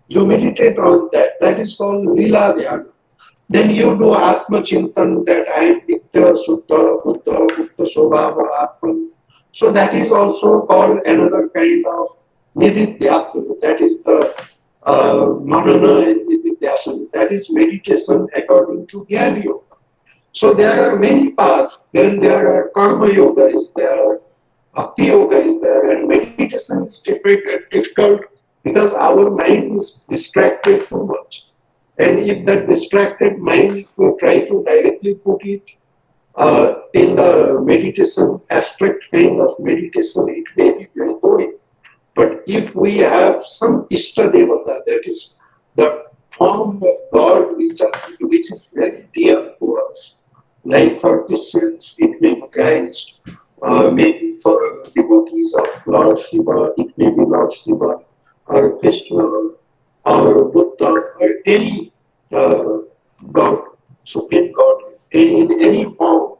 You meditate on that. That is called Lila Dhyana. Then you do Atma Chintan that I am Nitya, Sutta, Buddha, Buddha Sobhava, Atman. So that is also called another kind of Nididhyasana. That is the Manana and Nididhyasana. That is meditation according to Jnana Yoga. So there are many paths. Then there are Karma Yoga is there, Bhakti Yoga is there, and meditation is difficult because our mind is distracted too much. And if that distracted mind, if we try to directly put it in the meditation, abstract kind of meditation, it may be very boring. But if we have some Ishta Devata, that is the form of God which is very dear to us, like for Christians, it may be Christ, maybe for devotees of Lord Shiva, it may be Lord Shiva, or Krishna, or Buddha, or any God, Supreme God, in any form.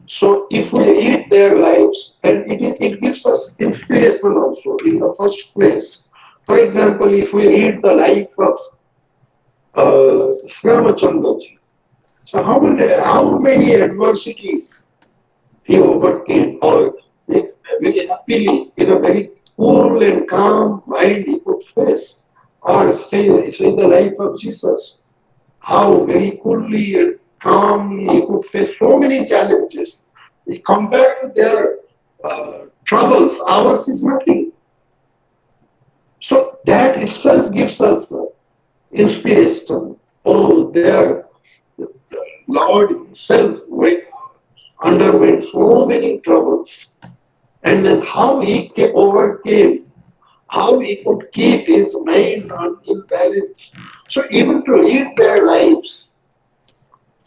So if we read their lives, and it gives us inspiration also in the first place. For example, if we read the life of Ramachandraji, so how many adversities he overcame, or very happily, in a very cool and calm mind he could face, or say in the life of Jesus, how very coolly and calmly he could face so many challenges. Compared to their troubles, ours is nothing. So that itself gives us inspiration. Oh, their Lord himself underwent so many troubles. And then how he overcame, how he could keep his mind in balance. So even to read their lives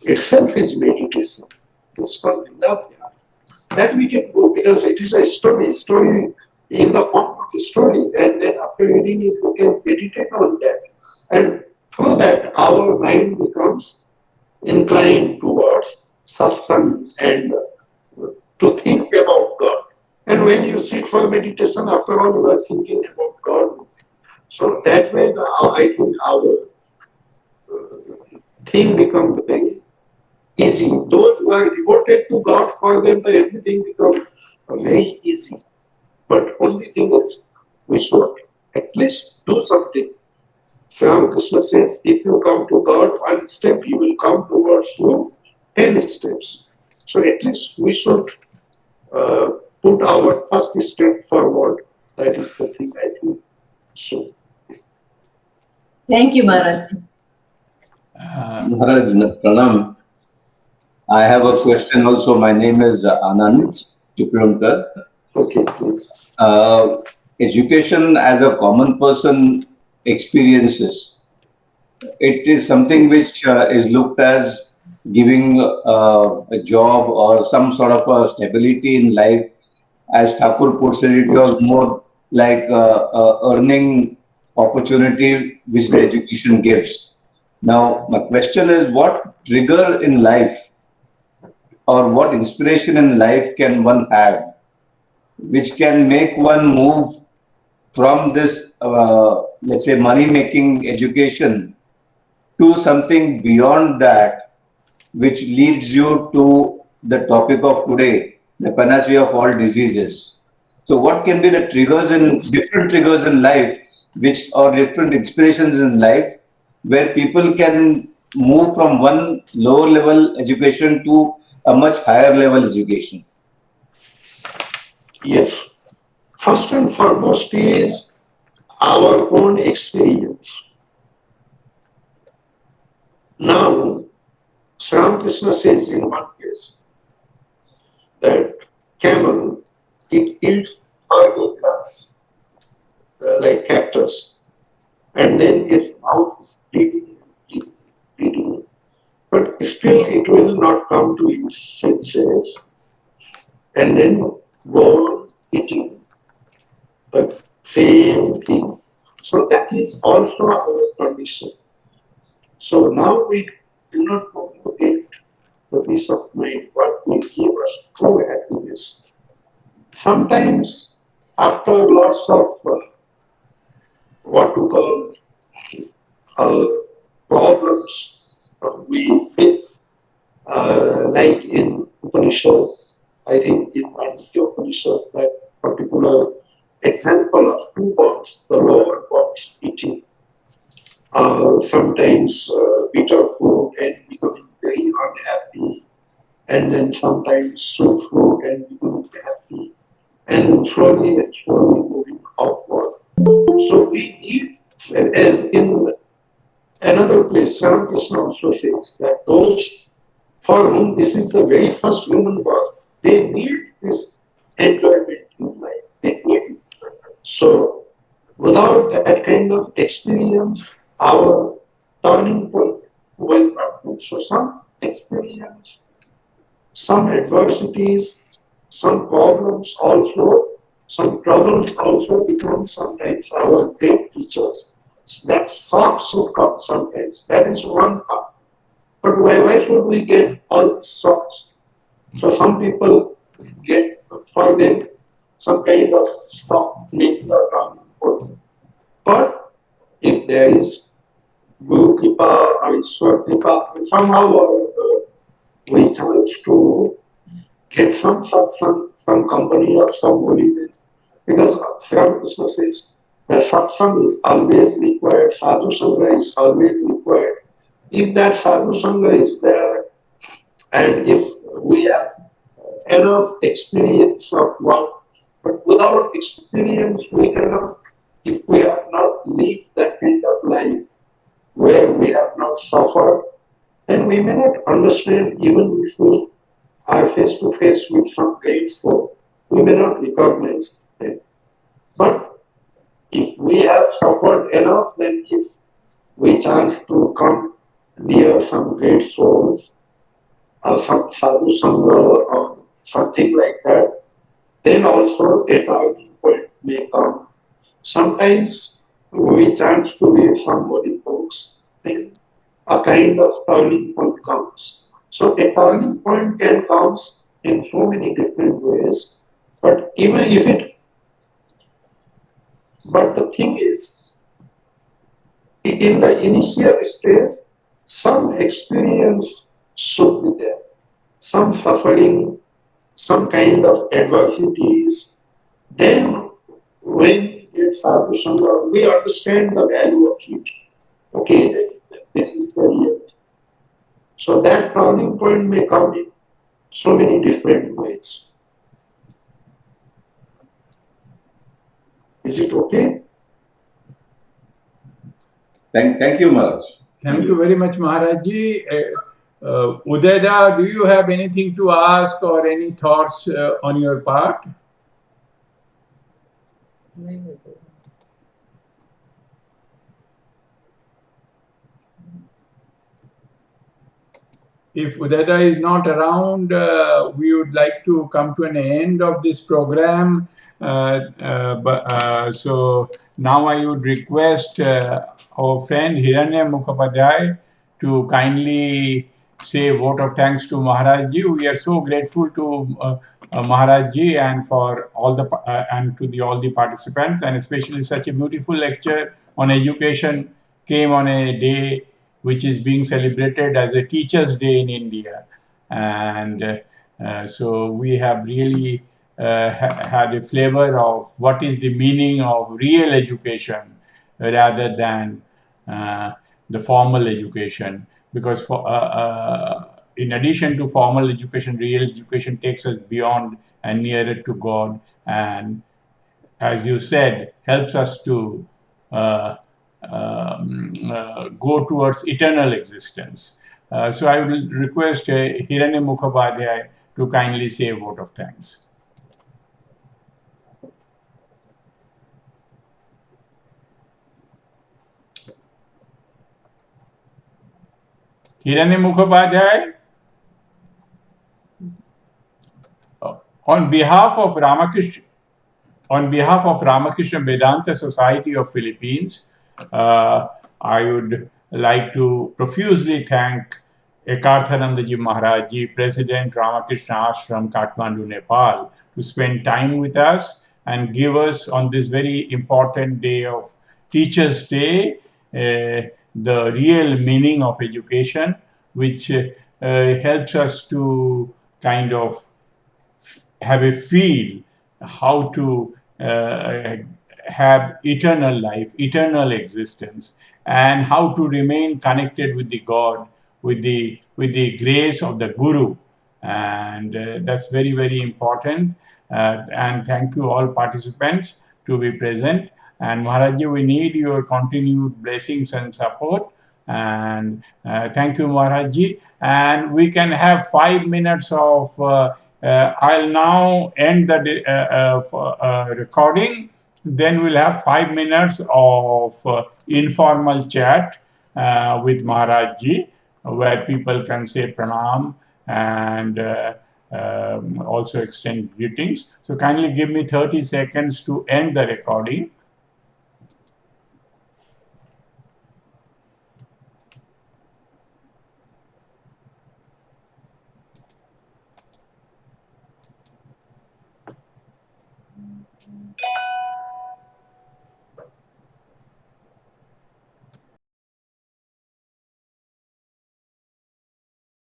itself is meditation. It's called love. That we can go because it is a story in the form of a story, and then after reading it, we can meditate on that. And through that, our mind becomes inclined towards satsang and to think about God. And when you sit for meditation, after all, you are thinking about God. So that way, I think our thing becomes very easy. Those who are devoted to God, for them, everything becomes very easy. But only thing is, we should at least do something. Sri Ramakrishna says, if you come to God one step, He will come towards you 10 steps. So at least we should put our first step forward. That is the thing, I think. So, Thank you, Maharaj. Maharaj, Pranam. I have a question also. My name is Anand Chuklankar. okay, please. Education as a common person experiences, it is something which is looked as giving a job or some sort of a stability in life. As Thakur puts it, it was more like earning opportunity which the education gives. Now, my question is, what trigger in life or what inspiration in life can one have which can make one move from this, let's say, money-making education to something beyond that, which leads you to the topic of today, the panacea of all diseases. So what can be the different triggers in life, which or different inspirations in life, where people can move from one lower level education to a much higher level education? Yes. First and foremost is our own experience. Now, Sri Ramakrishna says in one place that camel, it eats early grass, like cactus, and then its mouth is bleeding, bleeding, bleeding. But still it will not come to its senses and then go on eating the same thing. So that is also our condition. So now we do not forget the peace of mind, what will give us true happiness. Sometimes after lots of what to call uh, problems we face, like in Upanishad, I think in Mandukya Upanishad, that particular example of two birds, the lower birds eating sometimes bitter food and becoming very unhappy, and then sometimes sweet food and becoming happy, and slowly and slowly moving outward. So we need, as in another place, Ramakrishna also says that those for whom this is the very first human birth, they need this enjoyment in life. They need it. So without that kind of experience, our turning point will not come. So some experience, some adversities, some problems also, some troubles also become sometimes our great teachers. That shocks should come sometimes. That is one part. But why should we get all the shocks? So some people get, for them, some kind of shock, maybe a turning point. But if there is Guru Kripa or Ishwar Kripa, somehow or other, we chance to get some satsang, some company of somebody. Because Sri Ramakrishna says that satsang is always required, sadhu sangha is always required. If that sadhu sangha is there, and if we have enough experience of work, but without experience we cannot, if we have not lived that kind of life where we have not suffered, then we may not understand even if we are face to face with some great folk, we may not recognize them. But if we have suffered enough, then if we chance to come near some great souls, or some sadhu sangha or something like that, then also a turning point may come. Sometimes we chance to read somebody books, then a kind of turning point comes. So a turning point can come in so many different ways, but even if it, but the thing is, in the initial stage, some experience should be there, some suffering, some kind of adversities. Then when we get sadhu sangha, we understand the value of it. Okay, that this is the real. So that turning point may come in so many different ways. Is it okay? Thank you, Maharaj. Thank you very much, Maharajji. Udayda, do you have anything to ask or any thoughts on your part? If Udayda is not around, we would like to come to an end of this program. So now I would request our friend Hiranya Mukhopadhyay to kindly say a vote of thanks to Maharajji. We are so grateful to Maharajji and for all the and to all the participants, and especially such a beautiful lecture on education came on a day which is being celebrated as a Teachers' Day in India. And so we have really had a flavor of what is the meaning of real education rather than the formal education. Because in addition to formal education, real education takes us beyond and nearer to God, and as you said, helps us to go towards eternal existence. So I will request Hiranya Mukhopadhyay to kindly say a vote of thanks. Hiranya Mukhopadhyay, on behalf of Ramakrishna Vedanta Society of Philippines, I would like to profusely thank Ekarthanandaji Maharaj, President Ramakrishna Ashrama, Kathmandu, Nepal, to spend time with us and give us on this very important day of Teachers' Day the real meaning of education, which helps us to kind of have a feel how to have eternal life, eternal existence, and how to remain connected with the God, with the grace of the Guru, and that's very, very important. And thank you all participants to be present. And Maharajji, we need your continued blessings and support. And thank you, Maharajji. And we can have 5 minutes of I'll now end the recording. Then we'll have 5 minutes of informal chat with Maharajji, where people can say pranam and also extend greetings. So kindly give me 30 seconds to end the recording.